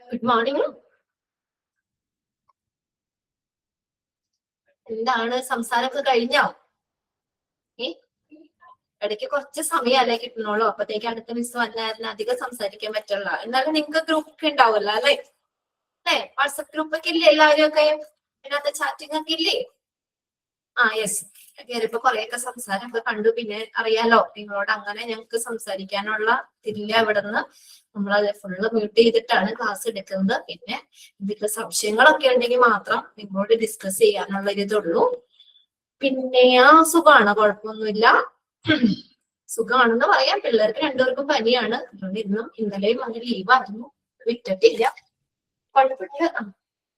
Good morning. എന്താണ് സംസാരമൊക്കെ കഴിഞ്ഞോ? ഇടയ്ക്ക് കുറച്ച് സമയമല്ലേ കിട്ടുന്നുള്ളൂ, അപ്പത്തേക്ക് അടുത്ത മിസ് വന്നായിരുന്നു അധികം സംസാരിക്കാൻ പറ്റുള്ള. എന്നാലും നിങ്ങൾക്ക് ഗ്രൂപ്പ് ഒക്കെ ഉണ്ടാവുമല്ലോ അല്ലെ? വാട്സപ്പ് ഗ്രൂപ്പ് ഒക്കെ ഇല്ലേ? എല്ലാവരും ഒക്കെ അതിനകത്ത് ചാറ്റിംഗ് ഒക്കെ ഇല്ലേ? യെസ്. കയറിയപ്പോ കുറെയൊക്കെ സംസാരമൊക്കെ കണ്ടു. പിന്നെ അറിയാലോ, നിങ്ങളോട് അങ്ങനെ ഞങ്ങൾക്ക് സംസാരിക്കാനുള്ള ഇല്ല. ഇവിടുന്ന് നമ്മളത് ഫുള്ള് മ്യൂട്ട് ചെയ്തിട്ടാണ് ക്ലാസ് എടുക്കുന്നത്. പിന്നെ എന്തൊക്കെ സംശയങ്ങളൊക്കെ ഉണ്ടെങ്കിൽ മാത്രം നിങ്ങളോട് ഡിസ്കസ് ചെയ്യാനുള്ള ഇതുള്ളൂ. പിന്നെ സുഖമാണ്, കുഴപ്പമൊന്നുമില്ല, സുഖമാണെന്ന് പറയാം. പിള്ളേർക്ക് രണ്ടുപേർക്കും പനിയാണ്. അതുകൊണ്ട് ഇന്നും ഇന്നലെയും അങ്ങനെ ലീവായിരുന്നു, വിട്ടിട്ടില്ല. കുഴപ്പമില്ല.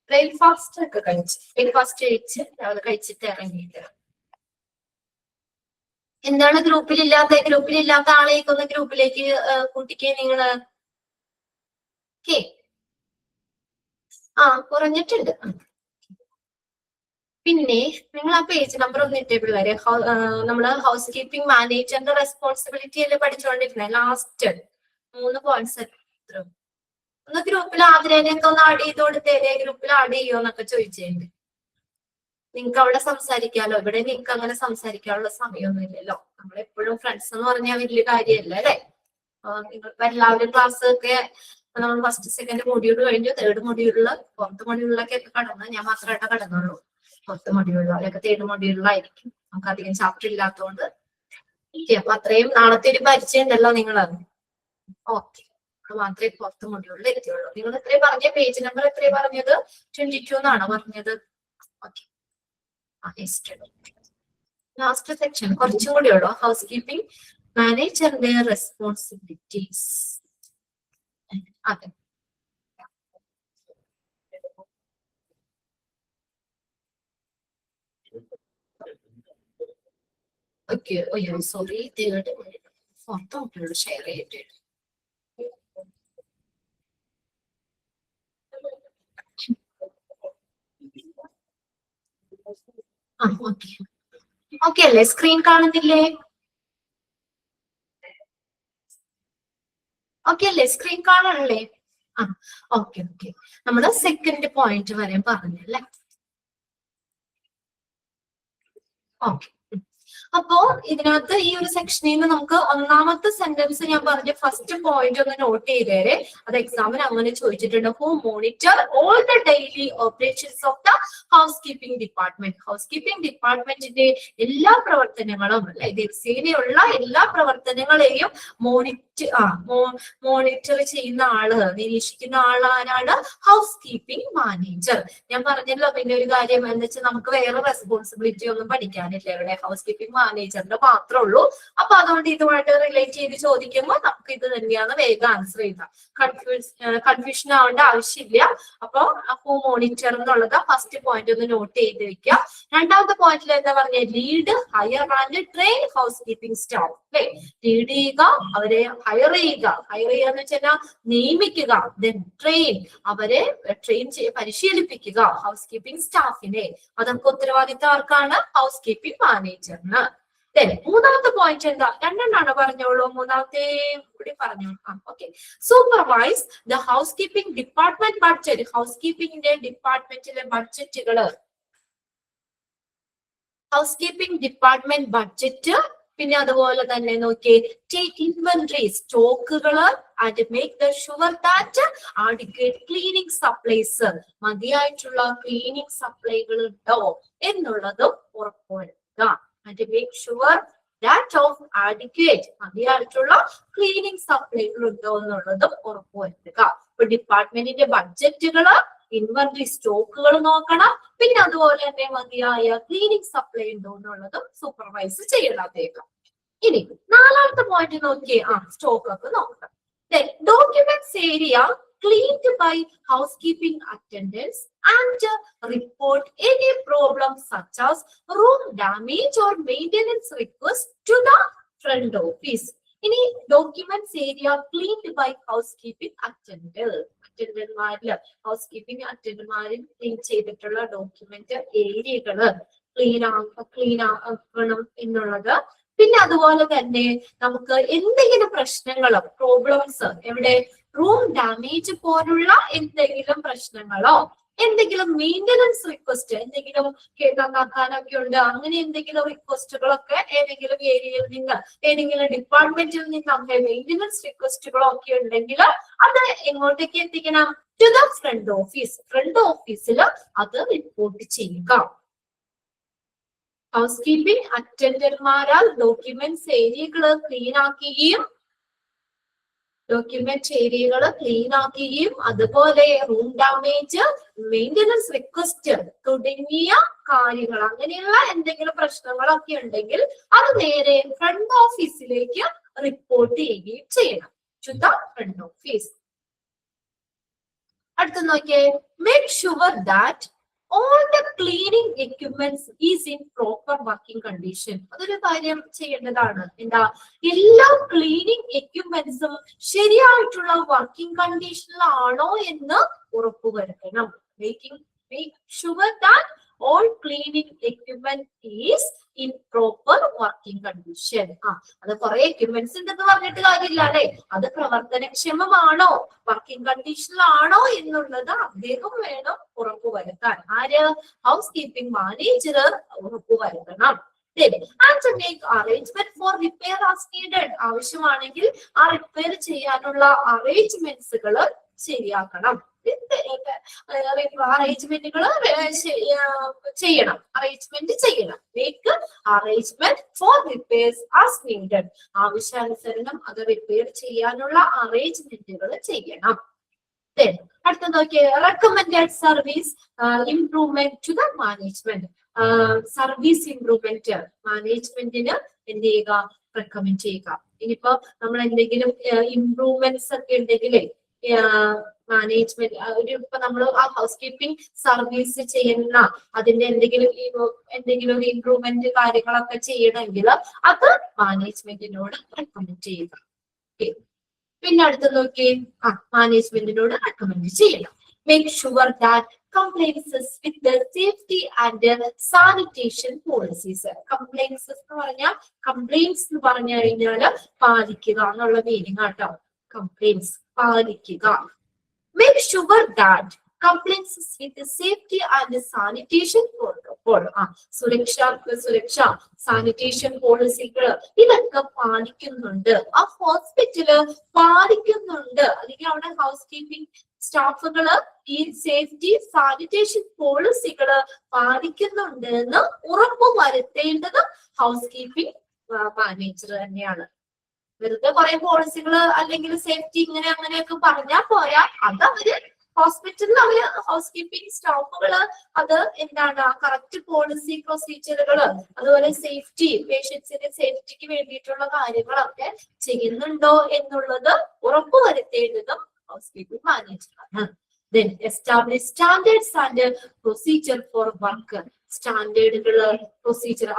ബ്രേക്ക്ഫാസ്റ്റ് ഒക്കെ കഴിച്ച് രാവിലെ കഴിച്ചിട്ട് ഇറങ്ങിയിട്ട്. എന്താണ് ഗ്രൂപ്പിലില്ലാത്ത ആളെയൊക്കെ ഒന്ന് ഗ്രൂപ്പിലേക്ക് കൂട്ടിക്കേ നിങ്ങള്. കുറഞ്ഞിട്ടുണ്ട്. പിന്നെ നിങ്ങൾ ആ പേജ് നമ്പർ ഒന്ന് ഇട്ടേ പിള്ളേരെ. നമ്മള് ഹൗസ് കീപ്പിംഗ് മാനേജറിന്റെ റെസ്പോൺസിബിലിറ്റി അല്ലേ പഠിച്ചുകൊണ്ടിരുന്നത്? Last 3 points. ഒന്ന് ഗ്രൂപ്പിൽ ആതിരേനെയൊക്കെ ഒന്ന് ആഡ് ചെയ്ത് കൊടുത്തേരെ. ഗ്രൂപ്പിൽ ആഡ് ചെയ്യുമോന്നൊക്കെ ചോദിച്ചേണ്ട്. നിങ്ങൾക്ക് അവിടെ സംസാരിക്കാലോ. ഇവിടെ നിങ്ങൾക്ക് അങ്ങനെ സംസാരിക്കാനുള്ള സമയമൊന്നും ഇല്ലല്ലോ. നമ്മളെപ്പോഴും ഫ്രണ്ട്സ് എന്ന് പറഞ്ഞാൽ വലിയ കാര്യമല്ല അല്ലേ? നിങ്ങൾക്ക് എല്ലാവരും ക്ലാസ് ഒക്കെ നമ്മൾ ഫസ്റ്റ് സെക്കൻഡ് മൊഡ്യൂൾ കഴിഞ്ഞു. തേർഡ് മൊഡ്യൂളില് 4th മൊഡ്യൂളിലൊക്കെ കടന്ന് ഞാൻ മാത്രമായിട്ട് കടന്നുള്ളൂ. 4th മൊഡ്യൂളിലൊക്കെ 3rd മൊഡ്യൂളിലായിരിക്കും. നമുക്ക് അധികം ചാപ്റ്റർ ഇല്ലാത്തതുകൊണ്ട്. അപ്പൊ അത്രയും നാളത്തെ ഒരു പരിചയം ഉണ്ടല്ലോ നിങ്ങൾ. ഓക്കെ, മാത്രമേ 4th മൊഡ്യൂളിൽ എത്തിയുള്ളൂ. നിങ്ങൾ എത്രയും പറഞ്ഞ പേജ് നമ്പർ എത്രയും പറഞ്ഞത്? 22 എന്നാണോ പറഞ്ഞത്? ഓക്കെ, ലാസ്റ്റ് സെക്ഷൻ കുറച്ചും കൂടി ഉള്ളൂ. ഹൗസ് കീപ്പിംഗ് മാനേജറിന്റെ റെസ്പോൺസിബിലിറ്റീസ്. അതെ, ഓക്കെ. അയ്യോ sorry, 3rd 4th module share ചെയ്തിട്ട്. ഓക്കെ അല്ലേ? സ്ക്രീൻ കാണുന്നില്ലേ? ഓക്കെ അല്ലേ? സ്ക്രീൻ കാണണല്ലേ? ഓക്കെ. നമ്മള് സെക്കൻഡ് പോയിന്റ് വരെ പറഞ്ഞല്ലേ? ഓക്കെ. അപ്പോ ഇതിനകത്ത് ഈ ഒരു സെക്ഷനിൽ നിന്ന് നമുക്ക് ഒന്നാമത്തെ സെന്റൻസ് ഞാൻ പറഞ്ഞ ഫസ്റ്റ് പോയിന്റ് ഒന്ന് നോട്ട് ചെയ്തേരെ. അത് എക്സാമിന് അങ്ങനെ ചോദിച്ചിട്ടുണ്ട്. Who monitor all the daily operations of the house keeping department. House keeping ഡിപ്പാർട്ട്മെന്റിന്റെ എല്ലാ പ്രവർത്തനങ്ങളും, അല്ലെ, ദിവസേനയുള്ള എല്ലാ പ്രവർത്തനങ്ങളെയും മോണിറ്റർ ചെയ്യുന്ന ആള്, നിരീക്ഷിക്കുന്ന ആളാരാണ്? House keeping manager. ഞാൻ പറഞ്ഞല്ലോ. പിന്നെ ഒരു കാര്യം എന്താ വെച്ചാൽ നമുക്ക് വേറെ റെസ്പോൺസിബിലിറ്റി ഒന്നും പഠിക്കാനില്ല ഇവിടെ. ഹൗസ് കീപ്പിംഗ് മാനേജറിന്റെ മാത്രമേ ഉള്ളൂ. അപ്പൊ അതുകൊണ്ട് ഇതുമായിട്ട് റിലേറ്റ് ചെയ്ത് ചോദിക്കുമ്പോൾ നമുക്ക് ഇത് തന്നെയാണ് വേഗം ആൻസർ ചെയ്താൽ. കൺഫ്യൂഷൻ ആവേണ്ട ആവശ്യമില്ല. അപ്പൊ മോണിറ്റർ എന്നുള്ളത് ഫസ്റ്റ് പോയിന്റ് ഒന്ന് നോട്ട് ചെയ്ത് വെക്കുക. രണ്ടാമത്തെ പോയിന്റിൽ എന്താ പറഞ്ഞ? Lead, higher and train house keeping staff. അല്ലെ, ലീഡ് ചെയ്യുക, അവരെ ഹയർ ചെയ്യുക. ഹയർ ചെയ്യുക എന്ന് വെച്ചാൽ നിയമിക്കുക. ദെൻ ട്രെയിൻ, അവരെ പരിശീലിപ്പിക്കുക ഹൗസ് കീപ്പിംഗ് സ്റ്റാഫിനെ. അതൊക്കെ ഉത്തരവാദിത്തം ആർക്കാണ്? ഹൗസ് കീപ്പിംഗ് മാനേജറിന്. മൂന്നാമത്തെ പോയിന്റ് എന്താ? രണ്ടെണ്ണാണ് പറഞ്ഞോളൂ. മൂന്നാമത്തെ കൂടി പറഞ്ഞു. Okay. Supervise the house keeping department budget. House കീപ്പിംഗിന്റെ ഡിപ്പാർട്ട്മെന്റിലെ ബഡ്ജറ്റുകള്, ഹൗസ് കീപ്പിംഗ് ഡിപ്പാർട്ട്മെന്റ് ബഡ്ജറ്റ്. പിന്നെ അതുപോലെ തന്നെ നോക്കിയേ, ടേക്ക് ഇൻവെന്ററി, സ്റ്റോക്കുകള്, and make the sure that adequate cleaning supplies, മതിയായിട്ടുള്ള ക്ലീനിങ് സപ്ലൈകൾ ഉണ്ടോ എന്നുള്ളതും ഉറപ്പുവരുത്തുക. And make sure that of adequate, മതിയായിട്ടുള്ള ക്ലീനിങ് സപ്ലൈകൾ ഉണ്ടോ എന്നുള്ളതും ഉറപ്പുവരുത്തുക. ഇപ്പൊ ഡിപ്പാർട്ട്മെന്റിന്റെ ബഡ്ജറ്റുകള്, ഇൻവെന്ററി സ്റ്റോക്കുകൾ നോക്കണം. പിന്നെ അതുപോലെ തന്നെ മതിയായ ക്ലീനിങ് സപ്ലൈ ഉണ്ടോ എന്നുള്ളതും സൂപ്പർവൈസ് ചെയ്യണം അദ്ദേഹം. ഇനി നാലാമത്തെ പോയിന്റ് നോക്കിയേ, സ്റ്റോക്ക് ഒക്കെ നോക്കണം. Documents area cleaned by housekeeping attendants and report any problems such as room damage or maintenance request to the front office. ഇനി documents area cleaned by house keeping അറ്റൻഡന്റ്മാരില്, ഹൗസ് കീപ്പിംഗ് അറ്റൻഡന്മാരിൽ clean ചെയ്തിട്ടുള്ള document ഏരിയകള് clean ആക്കണം എന്നുള്ളത്. പിന്നെ അതുപോലെ തന്നെ നമുക്ക് എന്തെങ്കിലും പ്രശ്നങ്ങളോ പ്രോബ്ലംസ് എവിടെ റൂം ഡാമേജ് പോലുള്ള എന്തെങ്കിലും പ്രശ്നങ്ങളോ എന്തെങ്കിലും മെയിൻ്റനൻസ് റിക്വസ്റ്റ്, എന്തെങ്കിലും നന്നാക്കാനൊക്കെ ഉണ്ട്, അങ്ങനെ എന്തെങ്കിലും റിക്വസ്റ്റുകളൊക്കെ ഏതെങ്കിലും ഏരിയയിൽ നിന്ന് ഏതെങ്കിലും ഡിപ്പാർട്ട്മെന്റിൽ നിന്ന് അങ്ങനെ മെയിൻ്റനൻസ് റിക്വസ്റ്റുകളോ ഒക്കെ ഉണ്ടെങ്കിൽ അത് എങ്ങോട്ടേക്ക് എത്തിക്കണം? To the front office. Front ഓഫീസിൽ അത് റിപ്പോർട്ട് ചെയ്യുക. ഹൗസ് കീപ്പിംഗ് അറ്റൻഡർമാരാൽ ഡോക്യുമെന്റ്സ് ഏരിയകൾ ക്ലീൻ ആക്കുകയും അതുപോലെ റൂം ഡാമേജ്, മെയിൻ്റനൻസ് റിക്വസ്റ്റ് തുടങ്ങിയ കാര്യങ്ങൾ, അങ്ങനെയുള്ള എന്തെങ്കിലും പ്രശ്നങ്ങളൊക്കെ ഉണ്ടെങ്കിൽ അത് നേരെ ഫ്രണ്ട് ഓഫീസിലേക്ക് റിപ്പോർട്ട് ചെയ്യുകയും ചെയ്യണം. To the front office. അടുത്ത നോക്കിയേ, make sure that all the cleaning equipments is in proper working condition. അതൊരു കാര്യം ചെയ്യേണ്ടതാണ്. എന്താ? എല്ലാ ക്ലീനിങ് എക്യുപ്മെന്റ്സും ശരിയായിട്ടുള്ള വർക്കിംഗ് കണ്ടീഷനിലാണോ എന്ന് ഉറപ്പുവരുത്തണം. make sure that all cleaning equipment is in proper working condition. അത് കുറെ എക്യുപ്മെന്റ്സ് ഉണ്ടെന്ന് പറഞ്ഞിട്ട് കാര്യമില്ല അല്ലെ, അത് പ്രവർത്തനക്ഷമമാണോ, വർക്കിംഗ് കണ്ടീഷനിലാണോ എന്നുള്ളത് അദ്ദേഹം വേണം ഉറപ്പുവരുത്താൻ. ആര്? ഹൗസ് കീപ്പിംഗ് മാനേജർ ഉറപ്പുവരുത്തണം. And to make arrangement for repair as needed. ആവശ്യമാണെങ്കിൽ ആ റിപ്പയർ ചെയ്യാനുള്ള അറേഞ്ച്മെന്റ്സുകൾ ശരിയാക്കണം. അറേഞ്ച്മെന്റുകൾ ചെയ്യണം. Make arrangement for repairs as needed. ആവശ്യാനുസരണം അത് റിപ്പയർ ചെയ്യാനുള്ള അറേഞ്ച്മെന്റുകൾ ചെയ്യണം. അടുത്ത നോക്കിയേ, recommended service improvement to the management. Service improvement മാനേജ്മെന്റിന് എന്ത് ചെയ്യുക? റെക്കമെൻഡ് ചെയ്യുക. ഇനിയിപ്പോ നമ്മൾ എന്തെങ്കിലും ഇംപ്രൂവ്മെന്റ്സ് ഒക്കെ ഉണ്ടെങ്കിൽ മാനേജ്മെന്റ് ഇപ്പൊ നമ്മൾ ആ ഹൗസ് കീപ്പിംഗ് സർവീസ് ചെയ്യുന്ന അതിന്റെ എന്തെങ്കിലും ഒരു ഇംപ്രൂവ്മെന്റ് കാര്യങ്ങളൊക്കെ ചെയ്യണമെങ്കിൽ അത് മാനേജ്മെന്റിനോട് റെക്കമെൻഡ് ചെയ്യുക. പിന്നെ അടുത്ത് നോക്കി, മാനേജ്മെന്റിനോട് റെക്കമെൻഡ് ചെയ്യണം. Make sure that compliances with the safety and sanitation policies. Compliances എന്ന് പറഞ്ഞാൽ കംപ്ലൈൻസ് എന്ന് പറഞ്ഞു കഴിഞ്ഞാൽ പാലിക്കുക എന്നുള്ള മീനിങ് ആട്ടോ. കംപ്ലൈൻസ് പാലിക്കുക. Make sure that compliances with the safety and sanitation protocol. സുരക്ഷ സാനിറ്റേഷൻ പോളിസികൾ ഇതൊക്കെ പാലിക്കുന്നുണ്ട്, ആ ഹോസ്പിറ്റല് പാലിക്കുന്നുണ്ട്, അല്ലെങ്കിൽ അവിടെ ഹൗസ് കീപ്പിംഗ് സ്റ്റാഫുകള് ഈ സേഫ്റ്റി സാനിറ്റേഷൻ പോളിസികള് പാലിക്കുന്നുണ്ട് എന്ന് ഉറപ്പ് വരുത്തേണ്ടത് ഹൗസ് കീപ്പിംഗ് മാനേജർ തന്നെയാണ്. വെറുതെ കുറെ പോളിസികൾ അല്ലെങ്കിൽ സേഫ്റ്റി ഇങ്ങനെ അങ്ങനെയൊക്കെ പറഞ്ഞാൽ പോരാ, അത് അവര് ഹോസ്പിറ്റലിൽ അവര് ഹൗസ് കീപ്പിംഗ് സ്റ്റാഫുകള് അത് എന്താണ് കറക്റ്റ് പോളിസി പ്രൊസീജിയറുകള് അതുപോലെ സേഫ്റ്റി പേഷ്യൻസിന്റെ സേഫ്റ്റിക്ക് വേണ്ടിയിട്ടുള്ള കാര്യങ്ങളൊക്കെ ചെയ്യുന്നുണ്ടോ എന്നുള്ളത് ഉറപ്പുവരുത്തേണ്ടതും ഹൗസ് കീപ്പിംഗ് മാനേജറാണ്. Then establish standards and procedure for work. സ്റ്റാൻഡേർഡുകള് പ്രൊസീജിയർ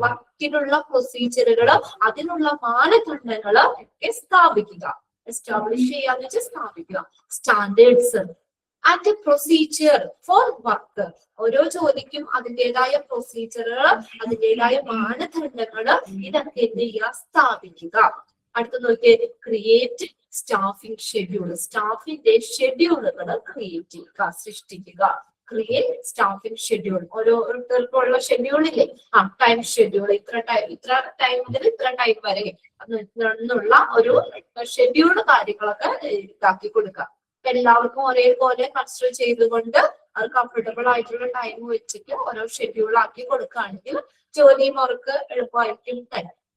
വർക്കിനുള്ള പ്രൊസീജിയറുകള് അതിനുള്ള മാനദണ്ഡങ്ങള് ഒക്കെ സ്ഥാപിക്കുക. എസ്റ്റാബ്ലിഷ് ചെയ്യാന്ന് വെച്ചാൽ സ്ഥാപിക്കുക. Standards and procedure for work. ഓരോ ജോലിക്കും അതിൻ്റെതായ പ്രൊസീജിയറുകൾ അതിൻ്റെതായ മാനദണ്ഡങ്ങള് ഇതൊക്കെ എന്ത് ചെയ്യുക? സ്ഥാപിക്കുക. അടുത്ത നോക്കിയേ, ക്രിയേറ്റ് സ്റ്റാഫിംഗ് ഷെഡ്യൂൾ. സ്റ്റാഫിന്റെ ഷെഡ്യൂളുകൾ ക്രിയേറ്റ് ചെയ്യുക, സൃഷ്ടിക്കുക. Create staffing schedule. ഓരോരുത്തർക്കുള്ള ഷെഡ്യൂളില്ലേ, ടൈം ഷെഡ്യൂൾ, ഇത്ര ടൈം മുതൽ ഇത്ര ടൈം വരെ എന്നുള്ള ഒരു ഷെഡ്യൂൾ കാര്യങ്ങളൊക്കെ ഇതാക്കി കൊടുക്കുക. എല്ലാവർക്കും ഒരേപോലെ കൺസിഡർ ചെയ്തുകൊണ്ട് അത് കംഫർട്ടബിൾ ആയിട്ടുള്ള ടൈം വെച്ചിട്ട് ഓരോ ഷെഡ്യൂൾ ആക്കി കൊടുക്കുകയാണെങ്കിൽ ജോലിയും അവർക്ക് എളുപ്പമായിരിക്കും.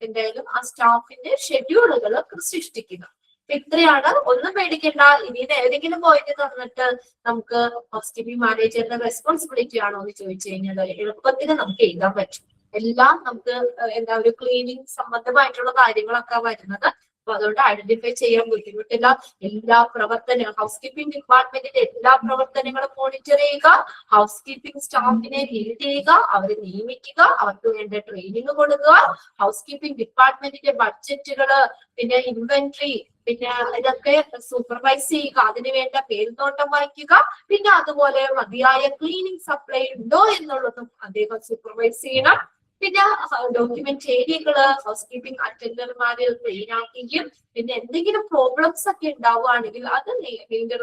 എന്തായാലും ആ സ്റ്റാഫിന്റെ ഷെഡ്യൂളുകൾ സൃഷ്ടിക്കുക. ഇത്രയാണ്. ഒന്നും പേടിക്കണ്ട. ഇനി ഏതെങ്കിലും പോയിന്റ് തന്നിട്ട് നമുക്ക് ഹൗസ് കീപ്പിംഗ് മാനേജറിന്റെ റെസ്പോൺസിബിലിറ്റി ആണോ എന്ന് ചോദിച്ചു കഴിഞ്ഞാൽ എളുപ്പത്തിന് നമുക്ക് എഴുതാൻ പറ്റും. എല്ലാം നമുക്ക് എന്താ ഒരു ക്ലീനിങ് സംബന്ധമായിട്ടുള്ള കാര്യങ്ങളൊക്കെ വരുന്നത്. അപ്പൊ അതുകൊണ്ട് ഐഡന്റിഫൈ ചെയ്യാൻ ബുദ്ധിമുട്ടില്ല. എല്ലാ പ്രവർത്തനങ്ങളും ഹൗസ് കീപ്പിംഗ് ഡിപ്പാർട്ട്മെന്റിന്റെ എല്ലാ പ്രവർത്തനങ്ങളും മോണിറ്റർ ചെയ്യുക, ഹൗസ് കീപ്പിംഗ് സ്റ്റാഫിനെ ലീഡ് ചെയ്യുക, അവരെ നിയമിക്കുക, അവർക്ക് വേണ്ട ട്രെയിനിങ് കൊടുക്കുക, ഹൗസ് കീപ്പിംഗ് ഡിപ്പാർട്ട്മെന്റിന്റെ ബഡ്ജറ്റുകള് പിന്നെ ഇൻവെന്ററി പിന്നെ ഇതൊക്കെ സൂപ്പർവൈസ് ചെയ്യുക, അതിന് വേണ്ട പേരുനോട്ടം വഹിക്കുക. പിന്നെ അതുപോലെ മതിയായ ക്ലീനിങ് സപ്ലൈ ഉണ്ടോ എന്നുള്ളതും അദ്ദേഹം സൂപ്പർവൈസ് ചെയ്യണം. പിന്നെ ഡോക്യുമെന്റ് ഏരിയകള് ഹൗസ് കീപ്പിംഗ് അറ്റൻഡർമാര് ക്ലീൻ ആക്കുകയും പിന്നെ എന്തെങ്കിലും പ്രോബ്ലംസ് ഒക്കെ ഉണ്ടാവുകയാണെങ്കിൽ അത്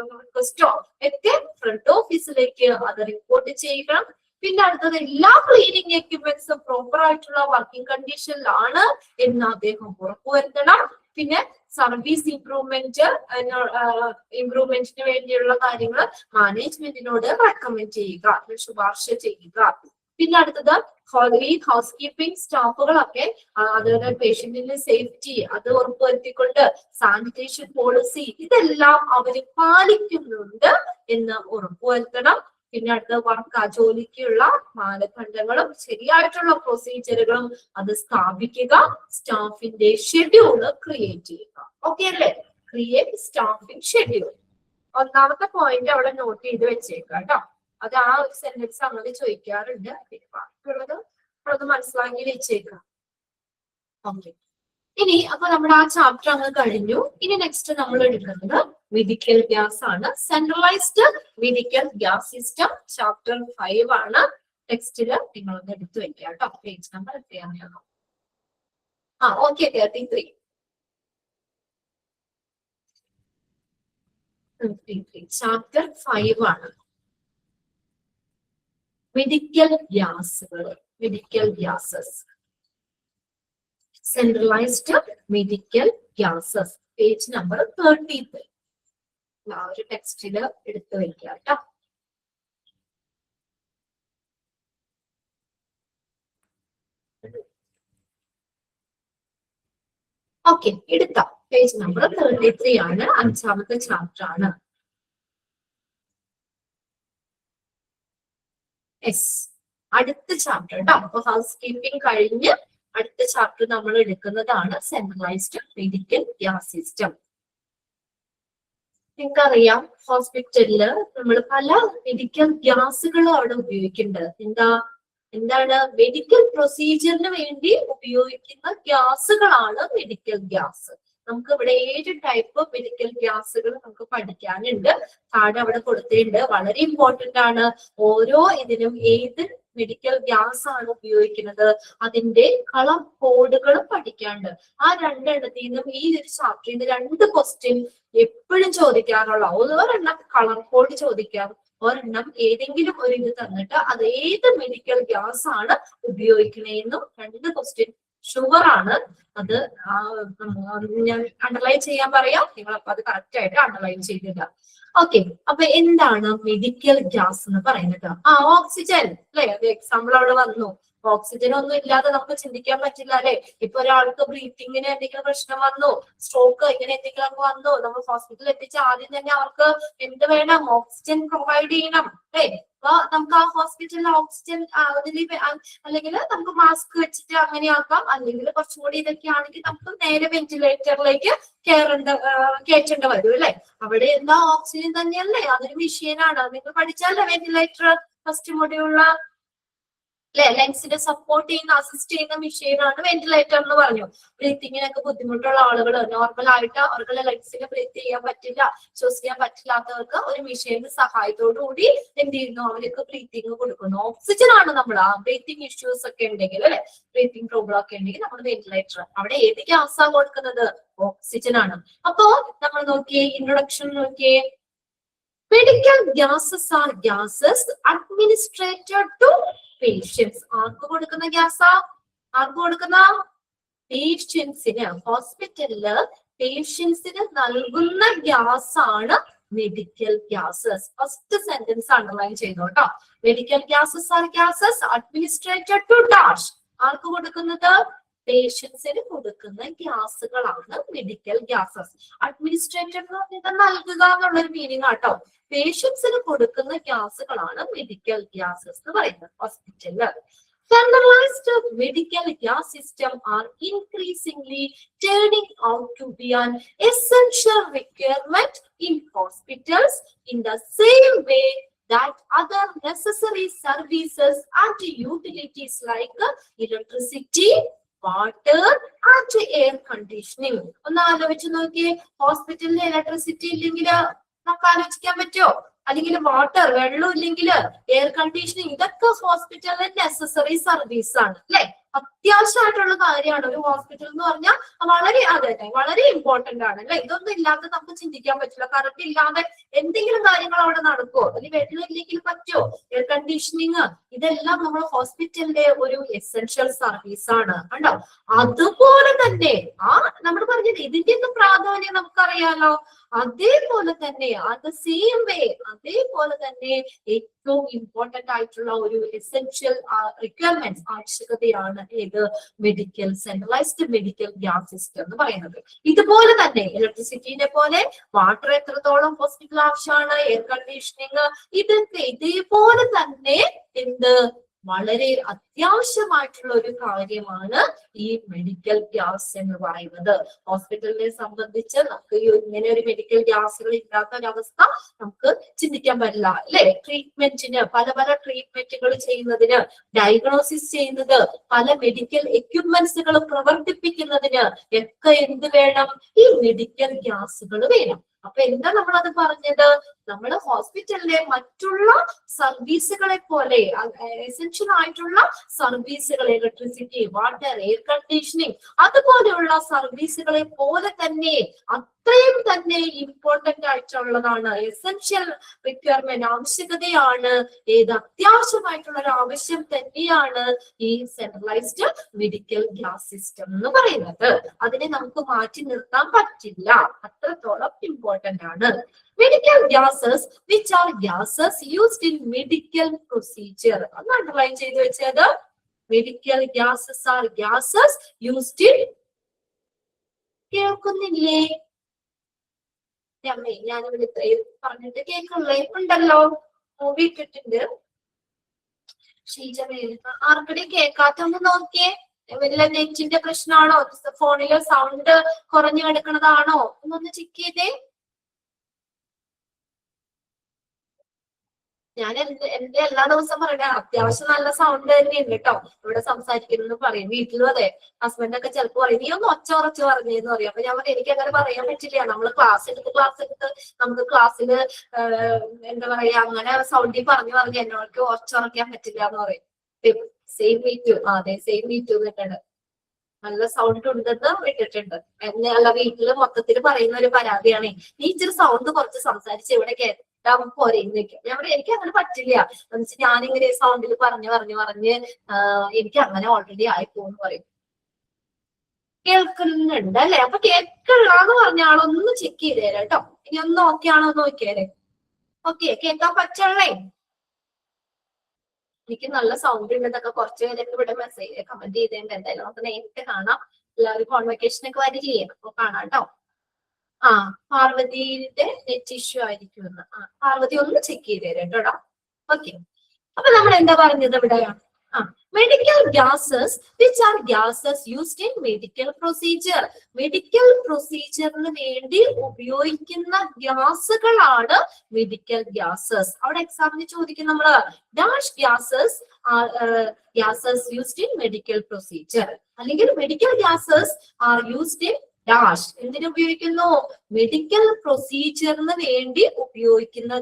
റിക്വസ്റ്റോ ഒക്കെ ഫ്രണ്ട് ഓഫീസിലേക്ക് അത് റിപ്പോർട്ട് ചെയ്യണം. പിന്നെ അടുത്തത് എല്ലാ ക്ലീനിങ് എക്യുപ്മെന്റ്സും പ്രോപ്പർ ആയിട്ടുള്ള വർക്കിംഗ് കണ്ടീഷനിലാണ് എന്ന് അദ്ദേഹം ഉറപ്പുവരുത്തണം. പിന്നെ സർവീസ് ഇംപ്രൂവ്മെന്റിന് വേണ്ടിയുള്ള കാര്യങ്ങൾ മാനേജ്മെന്റിനോട് റെക്കമെൻഡ് ചെയ്യുക, ശുപാർശ ചെയ്യുക. പിന്നെ അടുത്തത് ഈ ഹൗസ് കീപ്പിംഗ് സ്റ്റാഫുകളൊക്കെ അതുപോലെ പേഷ്യന്റിന്റെ സേഫ്റ്റി അത് ഉറപ്പുവരുത്തിക്കൊണ്ട് സാനിറ്റേഷൻ പോളിസി ഇതെല്ലാം അവര് പാലിക്കുന്നുണ്ട് എന്ന് ഉറപ്പുവരുത്തണം. പിന്നെ അടുത്ത ജോലിക്കുള്ള മാനദണ്ഡങ്ങളും ശരിയായിട്ടുള്ള പ്രൊസീജിയറുകളും അത് സ്ഥാപിക്കുക. സ്റ്റാഫിന്റെ ഷെഡ്യൂള് ക്രിയേറ്റ് ചെയ്യുക. ഓക്കെ അല്ലേ? Create staffing schedule. ഒന്നാമത്തെ പോയിന്റ് അവിടെ നോട്ട് ചെയ്ത് വെച്ചേക്കാം കേട്ടോ. അത് ആ ഒരു സെന്റൻസ് അങ്ങനെ ചോദിക്കാറുണ്ട്. ബാക്കിയുള്ളത് അത് മനസ്സിലാക്കി വെച്ചേക്കാം. ഓക്കെ, ഇനി അപ്പൊ നമ്മുടെ ആ ചാപ്റ്റർ അങ്ങ് കഴിഞ്ഞു. ഇനി നെക്സ്റ്റ് നമ്മൾ എടുക്കുന്നത് മെഡിക്കൽ ഗ്യാസ് ആണ്. Centralised medical gas system chapter 5 ആണ്. ടെക്സ്റ്റില് നിങ്ങളൊന്ന് എടുത്തു വെക്കുക കേട്ടോ. പേജ് നമ്പർ എത്രയാണ്? ഓക്കെ, 33. ചാപ്റ്റർ 5 ആണ്. മെഡിക്കൽ ഗ്യാസുകൾ, medical gases, centralised medical gases, page number 33. ആ ഒരു ടെക്സ്റ്റില് എടുത്തു വെക്കുക കേട്ടോ. ഓക്കെ, എടുക്കാം. പേജ് നമ്പർ 33 ആണ്. 5ാമത്തെ ചാപ്റ്റർ ആണ്. അടുത്ത ചാപ്റ്റർ കേട്ടോ. അപ്പൊ ഹൗസ് കീപ്പിംഗ് കഴിഞ്ഞ് അടുത്ത ചാപ്റ്റർ നമ്മൾ എടുക്കുന്നതാണ് സെൻട്രലൈസ്ഡ് മെഡിക്കൽ ഗ്യാസ് സിസ്റ്റം. നിങ്ങൾക്കറിയാം ഹോസ്പിറ്റലില് നമ്മൾ പല മെഡിക്കൽ ഗ്യാസുകളും അവിടെ ഉപയോഗിക്കുന്നുണ്ട്. എന്താണ് മെഡിക്കൽ പ്രൊസീജിയറിന് വേണ്ടി ഉപയോഗിക്കുന്ന ഗ്യാസുകളാണ് മെഡിക്കൽ ഗ്യാസ്. നമുക്ക് ഇവിടെ 7 ടൈപ്പ് മെഡിക്കൽ ഗ്യാസുകൾ നമുക്ക് പഠിക്കാനുണ്ട്. താഴെ അവിടെ കൊടുത്തിട്ടുണ്ട്. വളരെ ഇമ്പോർട്ടന്റ് ആണ്. ഓരോ ഇതിനും ഏത് മെഡിക്കൽ ഗ്യാസ് ആണ് ഉപയോഗിക്കുന്നത് അതിന്റെ കളർ കോഡുകളും പഠിക്കാനുണ്ട്. ആ 2 എണ്ണത്തിൽ നിന്നും ഈ ഒരു ചാപ്റ്ററിൽ നിന്ന് 2 ക്വസ്റ്റ്യൻ എപ്പോഴും ചോദിക്കാറുള്ള, ഒരെണ്ണം കളർ കോഡ് ചോദിക്കാം, ഒരെണ്ണം ഏതെങ്കിലും ഒരു ഇത് തന്നിട്ട് അത് ഏത് മെഡിക്കൽ ഗ്യാസ് ആണ് ഉപയോഗിക്കണേന്നും 2 ക്വസ്റ്റ്യൻ ഷുവർ ആണ്. അത് ഞാൻ അണ്ടർലൈൻ ചെയ്യാൻ പറയാം. നിങ്ങൾ അപ്പൊ അത് കറക്റ്റ് ആയിട്ട് അണ്ടർലൈൻ ചെയ്തില്ല. ഓക്കെ, അപ്പൊ എന്താണ് മെഡിക്കൽ ഗ്യാസ് എന്ന് പറയുന്നത്? ഓക്സിജൻ അല്ലെ? അത് എക്സാമ്പിൾ അവിടെ വന്നു. ഓക്സിജൻ ഒന്നും ഇല്ലാതെ നമുക്ക് ചിന്തിക്കാൻ പറ്റില്ല അല്ലെ? ഇപ്പൊ ഒരാൾക്ക് ബ്രീത്തിങ്ങിന് എന്തെങ്കിലും പ്രശ്നം വന്നു, സ്ട്രോക്ക് ഇങ്ങനെ എന്തെങ്കിലും വന്നു, നമ്മൾ ഹോസ്പിറ്റലിൽ എത്തിച്ച് ആദ്യം തന്നെ അവർക്ക് എന്ത് വേണം? ഓക്സിജൻ പ്രൊവൈഡ് ചെയ്യണം അല്ലെ? അപ്പൊ നമുക്ക് ആ ഹോസ്പിറ്റലിൽ ഓക്സിജൻ അല്ലെങ്കിൽ നമുക്ക് മാസ്ക് വെച്ചിട്ട് അങ്ങനെ ആക്കാം. അല്ലെങ്കിൽ കുറച്ചും കൂടി ഇതൊക്കെ ആണെങ്കിൽ നമുക്ക് നേരെ വെന്റിലേറ്ററിലേക്ക് കയറ്റേണ്ടി വരും അല്ലെ? അവിടെ എന്താ ഓക്സിജൻ തന്നെയല്ലേ? അതൊരു മെഷീനാണ്. നിങ്ങൾ പഠിച്ചല്ലേ വെന്റിലേറ്റർ ഫസ്റ്റ് മൊഡ്യൂളില് അല്ലെ? ലങ്സിനെ സപ്പോർട്ട് ചെയ്യുന്ന അസിസ്റ്റ് ചെയ്യുന്ന മെഷീനാണ് വെന്റിലേറ്റർ എന്ന് പറഞ്ഞു. ബ്രീത്തിങ്ങിനൊക്കെ ബുദ്ധിമുട്ടുള്ള ആളുകൾ, നോർമൽ ആയിട്ട് അവർക്ക് ലങ്സിന് ബ്രീത്ത് ചെയ്യാൻ പറ്റില്ല, ശ്വസിക്കാൻ പറ്റില്ലാത്തവർക്ക് ഒരു മെഷീന്റെ സഹായത്തോടു കൂടി എന്ത് ചെയ്യുന്നു? അവർക്ക് ബ്രീത്തിങ് കൊടുക്കുന്നു. ഓക്സിജൻ ആണ് നമ്മൾ ആ ബ്രീത്തിങ് ഇഷ്യൂസ് ഒക്കെ ഉണ്ടെങ്കിൽ അല്ലെ, ബ്രീത്തിങ് പ്രോബ്ലം ഒക്കെ ഉണ്ടെങ്കിൽ നമ്മൾ വെന്റിലേറ്റർ അവിടെ ഏത് ഗ്യാസാ കൊടുക്കുന്നത്? ഓക്സിജൻ ആണ്. അപ്പോ നമ്മൾ നോക്കിയേ, ഇൻട്രൊഡക്ഷൻ നോക്കിയേ. Medical gases are gases administered to patients. ആർക്ക് കൊടുക്കുന്ന ഗ്യാസാ? ആർക്ക് കൊടുക്കുന്ന? പേഷ്യൻസിന്. ഹോസ്പിറ്റലില് പേഷ്യൻസിന് നൽകുന്ന ഗ്യാസ് ആണ് medical gases. First sentence underline ചെയ്തോട്ടോ. Medical gases are gases administered to dash. ആർക്ക് കൊടുക്കുന്നത്? പേഷ്യൻസിന് കൊടുക്കുന്ന ഗ്യാസുകളാണ് മെഡിക്കൽ ഗ്യാസസ്. അഡ്മിനിസ്ട്രേറ്റഡ് എന്ന് പറഞ്ഞാൽ നൽകുക എന്നുള്ളൊരു മീനിങ് ആട്ടോ. പേഷ്യൻസിന് കൊടുക്കുന്ന ഗ്യാസുകളാണ് മെഡിക്കൽ ഗ്യാസസ് എന്ന് പറയുന്നത് ഹോസ്പിറ്റലില്. Centralized medical gas system are increasingly turning out to be an essential requirement in hospitals in the same way that other necessary services and utilities like electricity, water and air conditioning. ഒന്ന് ആലോചിച്ച് നോക്കിയേ. ഹോസ്പിറ്റലിൽ electricity ഇല്ലെങ്കിൽ നമുക്ക് ആലോചിക്കാൻ പറ്റുമോ? അല്ലെങ്കിൽ water, വെള്ളം ഇല്ലെങ്കിൽ എയർ കണ്ടീഷനിങ്, ഇതൊക്കെ ഹോസ്പിറ്റലിലെ നെസസറി സർവീസ് ആണ് അല്ലെ? അത്യാവശ്യമായിട്ടുള്ള കാര്യമാണ്. ഒരു ഹോസ്പിറ്റൽ എന്ന് പറഞ്ഞാൽ വളരെ അതെ വളരെ ഇമ്പോർട്ടന്റ് ആണ് അല്ലെ. ഇതൊന്നും ഇല്ലാതെ നമുക്ക് ചിന്തിക്കാൻ പറ്റില്ല. കറണ്ട് ഇല്ലാതെ എന്തെങ്കിലും കാര്യങ്ങൾ അവിടെ നടക്കുമോ, അല്ലെങ്കിൽ വെള്ളം ഇല്ലെങ്കിൽ പറ്റുമോ, എയർ കണ്ടീഷനിങ്, ഇതെല്ലാം നമ്മൾ ഹോസ്പിറ്റലിന്റെ ഒരു എസെൻഷ്യൽ സർവീസ് ആണ് കണ്ടോ. അതുപോലെ തന്നെ നമ്മൾ പറഞ്ഞത് ഇതിന്റെ ഒന്നും പ്രാധാന്യം നമുക്കറിയാലോ. അതേപോലെ തന്നെ സെയിം വേ അതേപോലെ തന്നെ ഏറ്റവും ഇമ്പോർട്ടന്റ് ആയിട്ടുള്ള ഒരു എസെൻഷ്യൽ റിക്വയർമെന്റ് ആവശ്യകതയാണ് ഏത് medical centralised medical gas system എന്ന് പറയുന്നത്. ഇതുപോലെ തന്നെ ഇലക്ട്രിസിറ്റിനെ പോലെ വാട്ടർ എത്രത്തോളം ഹോസ്പിറ്റൽ ആവശ്യമാണ്, എയർ കണ്ടീഷനിങ്, ഇതൊക്കെ ഇതേപോലെ തന്നെ എന്ത് വളരെ അത്യാവശ്യമായിട്ടുള്ള ഒരു കാര്യമാണ് ഈ മെഡിക്കൽ ഗ്യാസ് എന്ന് പറയുന്നത്. ഹോസ്പിറ്റലിനെ സംബന്ധിച്ച് നമുക്ക് ഇങ്ങനെ ഒരു മെഡിക്കൽ ഗ്യാസുകൾ ഇല്ലാത്ത ഒരവസ്ഥ നമുക്ക് ചിന്തിക്കാൻ പറ്റില്ല അല്ലെ. ട്രീറ്റ്മെന്റിന് പല പല ട്രീറ്റ്മെന്റുകൾ ചെയ്യുന്നതിന്, ഡയഗ്നോസിസ് ചെയ്യുന്നത്, പല മെഡിക്കൽ എക്യുപ്മെന്റ്സുകൾ പ്രവർത്തിപ്പിക്കുന്നതിന് ഒക്കെ എന്ത് വേണം, ഈ മെഡിക്കൽ ഗ്യാസുകൾ വേണം. അപ്പൊ എന്താ നമ്മളത് പറഞ്ഞത്, നമ്മൾ ഹോസ്പിറ്റലിലെ മറ്റുള്ള സർവീസുകളെ പോലെ എസെൻഷ്യൽ ആയിട്ടുള്ള സർവീസുകൾ, ഇലക്ട്രിസിറ്റി, വാട്ടർ, എയർ കണ്ടീഷനിങ്, അതുപോലെയുള്ള സർവീസുകളെ പോലെ തന്നെ അത്രയും തന്നെ ഇമ്പോർട്ടന്റ് ആയിട്ടുള്ളതാണ്, എസെൻഷ്യൽ റിക്വയർമെന്റ് ആവശ്യകതയാണ്, അത്യാവശ്യമായിട്ടുള്ള ഒരു ആവശ്യം തന്നെയാണ് ഈ സെൻട്രലൈസ്ഡ് മെഡിക്കൽ ഗ്യാസ് സിസ്റ്റം എന്ന് പറയുന്നത്. അതിനെ നമുക്ക് മാറ്റി നിർത്താൻ പറ്റില്ല, അത്രത്തോളം ഇമ്പോർട്ടന്റ് ആണ്. Medical gases which are gases used in medical procedure, ഒന്ന് അണ്ടർലൈൻ ചെയ്ത് വെച്ചത്. Medical gases are gases used in, കേൾക്കുന്നില്ലേ അമ്മേ? ഞാനിവിടെ ഇത്രയും പറഞ്ഞിട്ട് കേൾക്കുള്ളേ ഉണ്ടല്ലോ, മൂവി ഇട്ടിട്ടുണ്ട്. ആർക്കടി കേൾക്കാത്തൊന്ന് നോക്കിയേ, വല്ല നെറ്റിന്റെ പ്രശ്നമാണോ, ഫോണിലെ സൗണ്ട് കുറഞ്ഞു കിടക്കണതാണോ എന്നൊന്ന് ചെക്ക് ചെയ്തേ. ഞാൻ എന്റെ എല്ലാ ദിവസവും പറയണ അത്യാവശ്യം നല്ല സൗണ്ട് തന്നെയുണ്ട് കേട്ടോ ഇവിടെ സംസാരിക്കുന്നു പറയും. വീട്ടിലും അതെ, ഹസ്ബൻഡൊക്കെ ചിലപ്പോൾ പറയും നീ ഒന്ന് ഒച്ച ഉറച്ച് പറഞ്ഞേന്ന് പറയും. അപ്പൊ ഞാൻ പറയും എനിക്ക് അങ്ങനെ പറയാൻ പറ്റില്ല, നമ്മള് ക്ലാസ് എടുത്ത് നമുക്ക് ക്ലാസ്സിൽ എന്താ പറയാ അങ്ങനെ സൗണ്ടിൽ പറഞ്ഞു എന്നോട് ഒച്ചുറക്കാൻ പറ്റില്ല എന്ന് പറയും. സെയിം മീറ്റു, അതെ സെയിം മീറ്റു എന്നിട്ടുണ്ട്, നല്ല സൗണ്ട് ഉണ്ടെന്ന് വിട്ടിട്ടുണ്ട്. അല്ല വീട്ടില് മൊത്തത്തിൽ പറയുന്ന ഒരു പരാതിയാണ്, നീ ഇച്ചിരി സൗണ്ട് കുറച്ച് സംസാരിച്ച് ഇവിടെ പോരെന്നൊക്കെ. ഞാൻ പറയും എനിക്ക് അങ്ങനെ പറ്റില്ല, എന്നുവെച്ചാൽ ഞാനിങ്ങനെ സൗണ്ടിൽ പറഞ്ഞ് എനിക്ക് അങ്ങനെ ഓൾറെഡി ആയിപ്പോന്ന് പറയും. കേൾക്കുന്നുണ്ട് അല്ലെ? അപ്പൊ കേൾക്കണെന്ന് പറഞ്ഞ ആളൊന്ന് ചെക്ക് ചെയ്ത് തരാം കേട്ടോ. ഇനി ഒന്ന് ഓക്കെ ആണോ എന്ന് നോക്കിയാലേ. ഓക്കെ, കേൾക്കാൻ പറ്റണേ? എനിക്ക് നല്ല സൗണ്ട് ഉണ്ടെന്നൊക്കെ കുറച്ച് പേരൊക്കെ ഇവിടെ മെസ്സേജ് കമന്റ് ചെയ്തിട്ടുണ്ട്. എന്തായാലും നമുക്ക് നേരിട്ട് കാണാം. എല്ലാവരും കോൺവെക്കേഷൻ ഒക്കെ വരില്ലേ, അപ്പൊ കാണാം കേട്ടോ. പാർവതിയുടെ നെറ്റ് ഇഷ്യൂ ആയിരിക്കും എന്ന്. പാർവതി ഒന്ന് ചെക്ക് ചെയ്ത് തരാം കേട്ടോ. ഓക്കെ, അപ്പൊ നമ്മൾ എന്താ പറഞ്ഞത് ഇവിടെ? Medical gases which are gases used in medical procedure. Medical പ്രൊസീജിയറിന് വേണ്ടി ഉപയോഗിക്കുന്ന ഗ്യാസുകളാണ് മെഡിക്കൽ ഗ്യാസസ്. അവിടെ എക്സാമിന് ചോദിക്കും നമ്മള് dash gases used in medical procedure, അല്ലെങ്കിൽ medical gases are used in dash. എന്തിനു ഉപയോഗിക്കുന്നു? മെഡിക്കൽ പ്രൊസീജിയറിന് വേണ്ടി ഉപയോഗിക്കുന്ന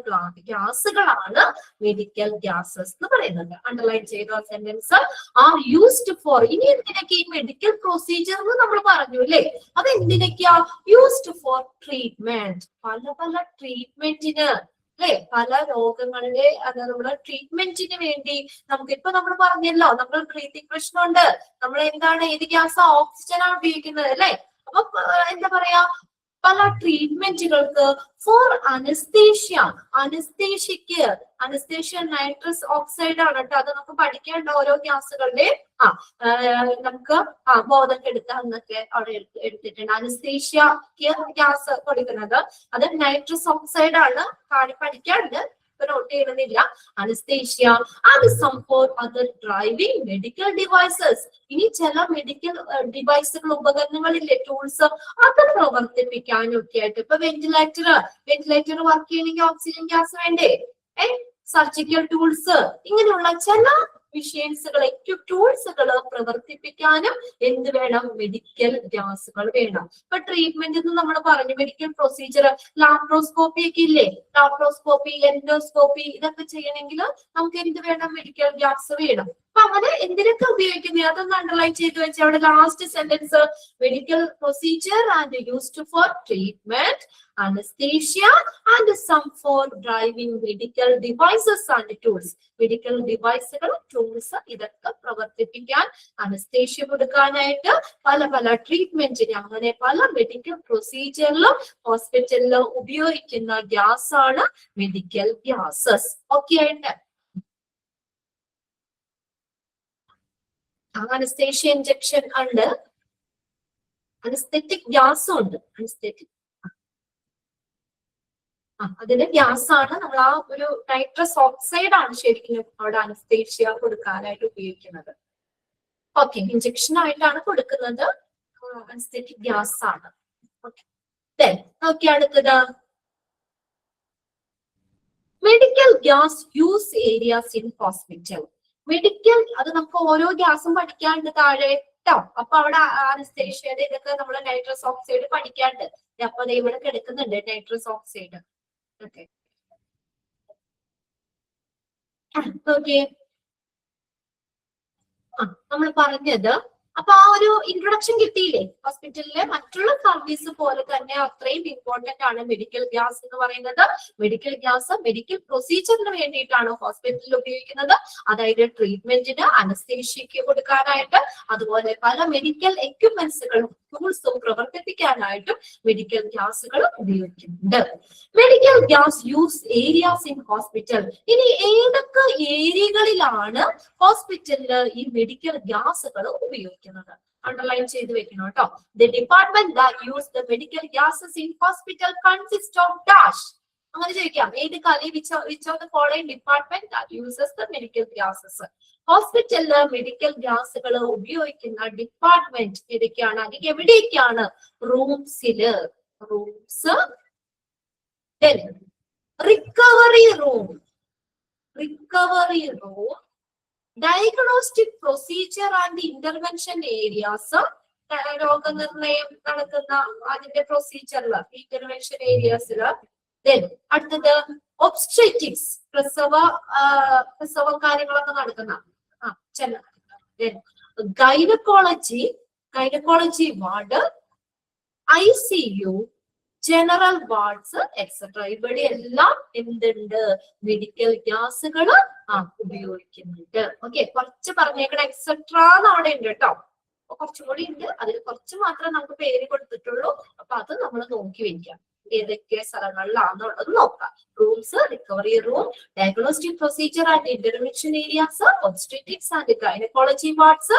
ഗ്യാസുകളാണ് മെഡിക്കൽ ഗ്യാസസ് എന്ന് പറയുന്നത്. അണ്ടർലൈൻ ചെയ്ത സെന്റൻസ് ആർ യൂസ്ഡ് ഫോർ. ഇനി എന്തിനൊക്കെ ഈ മെഡിക്കൽ പ്രൊസീജിയർ എന്ന് നമ്മൾ പറഞ്ഞു അല്ലേ, അത് എന്തിനൊക്കെയാ? യൂസ്ഡ് ഫോർ ട്രീറ്റ്മെന്റ്, പല പല ട്രീറ്റ്മെന്റിന് അല്ലെ, പല രോഗങ്ങളുടെ നമ്മുടെ ട്രീറ്റ്മെന്റിന് വേണ്ടി. നമുക്കിപ്പോ നമ്മൾ പറഞ്ഞല്ലോ, നമ്മൾ ബ്രീത്തിങ് പ്രശ്നമുണ്ട്, നമ്മൾ എന്താണ് ഏത് ഗ്യാസ്? ഓക്സിജൻ ആണ് ഉപയോഗിക്കുന്നത് അല്ലെ. അപ്പൊ എന്താ പറയാ, പല ട്രീറ്റ്മെന്റുകൾക്ക് for anaesthesia, anaesthesia nitrous oxide ആണ് കേട്ടോ. അത് നമുക്ക് പഠിക്കേണ്ട ഓരോ ഗ്യാസുകളുടെ നമുക്ക് ബോധം കെടുത്ത എന്നൊക്കെ അവിടെ എടുത്തിട്ടുണ്ട്. അനസ്തേഷ്യക്ക് ഗ്യാസ് കൊടുക്കുന്നത് അത് നൈട്രസ് ഓക്സൈഡ് ആണ്, പഠിക്കാണ്ട് നോട്ട് ചെയ്യണമെന്നില്ല. Anaesthesia and some for other driving medical devices. ഇനി ചില മെഡിക്കൽ ഡിവൈസുകൾ, ഉപകരണങ്ങളില്ലേ, ടൂൾസ്, അത് പ്രവർത്തിപ്പിക്കാനൊക്കെ ആയിട്ട്. ഇപ്പൊ വെന്റിലേറ്റർ വർക്ക് ചെയ്യണമെങ്കിൽ ഓക്സിജൻ ഗ്യാസ് വേണ്ടേ? സർജിക്കൽ ടൂൾസ്, ഇങ്ങനെയുള്ള ചില മെഷീൻസുകൾ, ടൂൾസുകൾ പ്രവർത്തിപ്പിക്കാനും എന്ത് വേണം? മെഡിക്കൽ ഗ്യാസുകൾ വേണം. ഇപ്പൊ ട്രീറ്റ്മെന്റ് എന്ന് നമ്മൾ പറഞ്ഞു, മെഡിക്കൽ പ്രൊസീജിയർ, ലാപ്രോസ്കോപ്പി ഒക്കെ ഇല്ലേ, ലാപ്രോസ്കോപ്പി, എൻഡോസ്കോപ്പി, ഇതൊക്കെ ചെയ്യണമെങ്കിൽ നമുക്ക് എന്ത് വേണം? മെഡിക്കൽ ഗ്യാസ് വേണം. അപ്പൊ അങ്ങനെ എന്തിനൊക്കെ ഉപയോഗിക്കുന്നത് അതൊന്ന് അണ്ടർലൈൻ ചെയ്ത് വെച്ചാൽ അവിടെ last sentence medical procedure and used for treatment anesthesia and some for driving medical devices and tools. Medical ഡിവൈസുകൾ ടൂൾസ് ഇതൊക്കെ പ്രവർത്തിപ്പിക്കാൻ അനസ്തേഷ്യ കൊടുക്കാനായിട്ട് പല പല ട്രീറ്റ്മെന്റിന് അങ്ങനെ പല മെഡിക്കൽ പ്രൊസീജിയറിലും ഹോസ്പിറ്റലിലും ഉപയോഗിക്കുന്ന ഗ്യാസ് ആണ് മെഡിക്കൽ ഗ്യാസസ്. ഓക്കെ ആയിട്ട് അനസ്തേഷ്യ ഇഞ്ചക്ഷൻ ഉണ്ട്, അനസ്തെറ്റിക് ഗ്യാസും ഉണ്ട്. അനസ്തെറ്റിക് അതിന്റെ ഗ്യാസ് ആണ് നമ്മൾ ആ ഒരു നൈട്രസ് ഓക്സൈഡ് ആണ് ശരിക്കും അവിടെ അനസ്തേഷ്യ കൊടുക്കാനായിട്ട് ഉപയോഗിക്കുന്നത്. ഓക്കെ, ഇഞ്ചക്ഷൻ ആയിട്ടാണ് കൊടുക്കുന്നത്, അനസ്തെറ്റിക് ഗ്യാസ് ആണ്. ഓക്കെ, അടുത്തത് medical gas use areas in hospital. Medical അത് നമുക്ക് ഓരോ ഗ്യാസും പഠിക്കാണ്ട് താഴെ ട്ടോ. അപ്പൊ അവിടെ അനസ്തേഷ്യയുടെ ഇതൊക്കെ നമ്മൾ നൈട്രസ് ഓക്സൈഡ് പഠിക്കാണ്ട്. അപ്പൊ അത് ഇവിടെ കിടക്കുന്നുണ്ട് നൈട്രസ് ഓക്സൈഡ്. ഓക്കെ ഓക്കെ നമ്മൾ പറഞ്ഞത് അപ്പൊ ആ ഒരു ഇൻട്രൊഡക്ഷൻ കിട്ടിയില്ലേ? ഹോസ്പിറ്റലിലെ മറ്റുള്ള സർവീസ് പോലെ തന്നെ അത്രയും ഇമ്പോർട്ടന്റ് ആണ് മെഡിക്കൽ ഗ്യാസ് എന്ന് പറയുന്നത്. മെഡിക്കൽ ഗ്യാസ് മെഡിക്കൽ പ്രൊസീജിയറിന് വേണ്ടിയിട്ടാണ് ഹോസ്പിറ്റലിൽ ഉപയോഗിക്കുന്നത്. അതായത് ട്രീറ്റ്മെന്റിന് അനസ്തേഷ്യക്ക് കൊടുക്കാനായിട്ട്, അതുപോലെ പല മെഡിക്കൽ എക്യുപ്മെന്റ്സുകളും ടൂൾസും പ്രവർത്തിപ്പിക്കാനായിട്ടും മെഡിക്കൽ ഗ്യാസുകൾ ഉപയോഗിക്കുന്നുണ്ട്. Medical gas use areas in hospital. ഇനി ഏതൊക്കെ ഏരിയകളിലാണ് ഹോസ്പിറ്റലില് ഈ മെഡിക്കൽ ഗ്യാസുകൾ ഉപയോഗിക്കുന്നത്? അണ്ടർലൈൻ ചെയ്ത് വെക്കണം കേട്ടോ. The department that use the medical gases in hospital consist of dash. അങ്ങനെ ചോദിക്കാം, ഏത് കളി which of the following department that uses the medical gases. ഹോസ്പിറ്റലില് മെഡിക്കൽ ഗ്യാസുകൾ ഉപയോഗിക്കുന്ന ഡിപ്പാർട്ട്മെന്റ് ഏതൊക്കെയാണ്? അല്ലെങ്കിൽ എവിടേക്കാണ്? റൂംസില്, rooms, recovery room, recovery room, diagnostic procedure and intervention areas, രോഗനിർണയം നടക്കുന്ന അതിന്റെ പ്രൊസീജിയറില് ഇന്റർവെൻഷൻ ഏരിയാസില്. അടുത്തത് ഒബ്സ്ട്രെറ്റിക്സ്, പ്രസവ കാര്യങ്ങളൊക്കെ നടക്കുന്ന gynaecology, gynaecology ward, ICU, general wards etcetera. ഇവിടെ എല്ലാം എന്തുണ്ട്? മെഡിക്കൽ ഗ്യാസുകൾ ഉപയോഗിക്കുന്നുണ്ട്. ഓക്കെ, കുറച്ച് പറഞ്ഞേക്കണ എക്സെട്ര അവിടെ ഉണ്ട് കേട്ടോ. കുറച്ചും കൂടി ഉണ്ട്, അതിൽ കുറച്ച് മാത്രമേ നമുക്ക് പേര് കൊടുത്തിട്ടുള്ളൂ. അപ്പൊ അത് നമ്മൾ നോക്കി വെക്കാം ഏതൊക്കെ സ്ഥലങ്ങളിലാണെന്നുള്ളത് നോക്കാം. Rooms, recovery room, diagnostic procedure and intervention areas, obstetrics and gynaecology wards,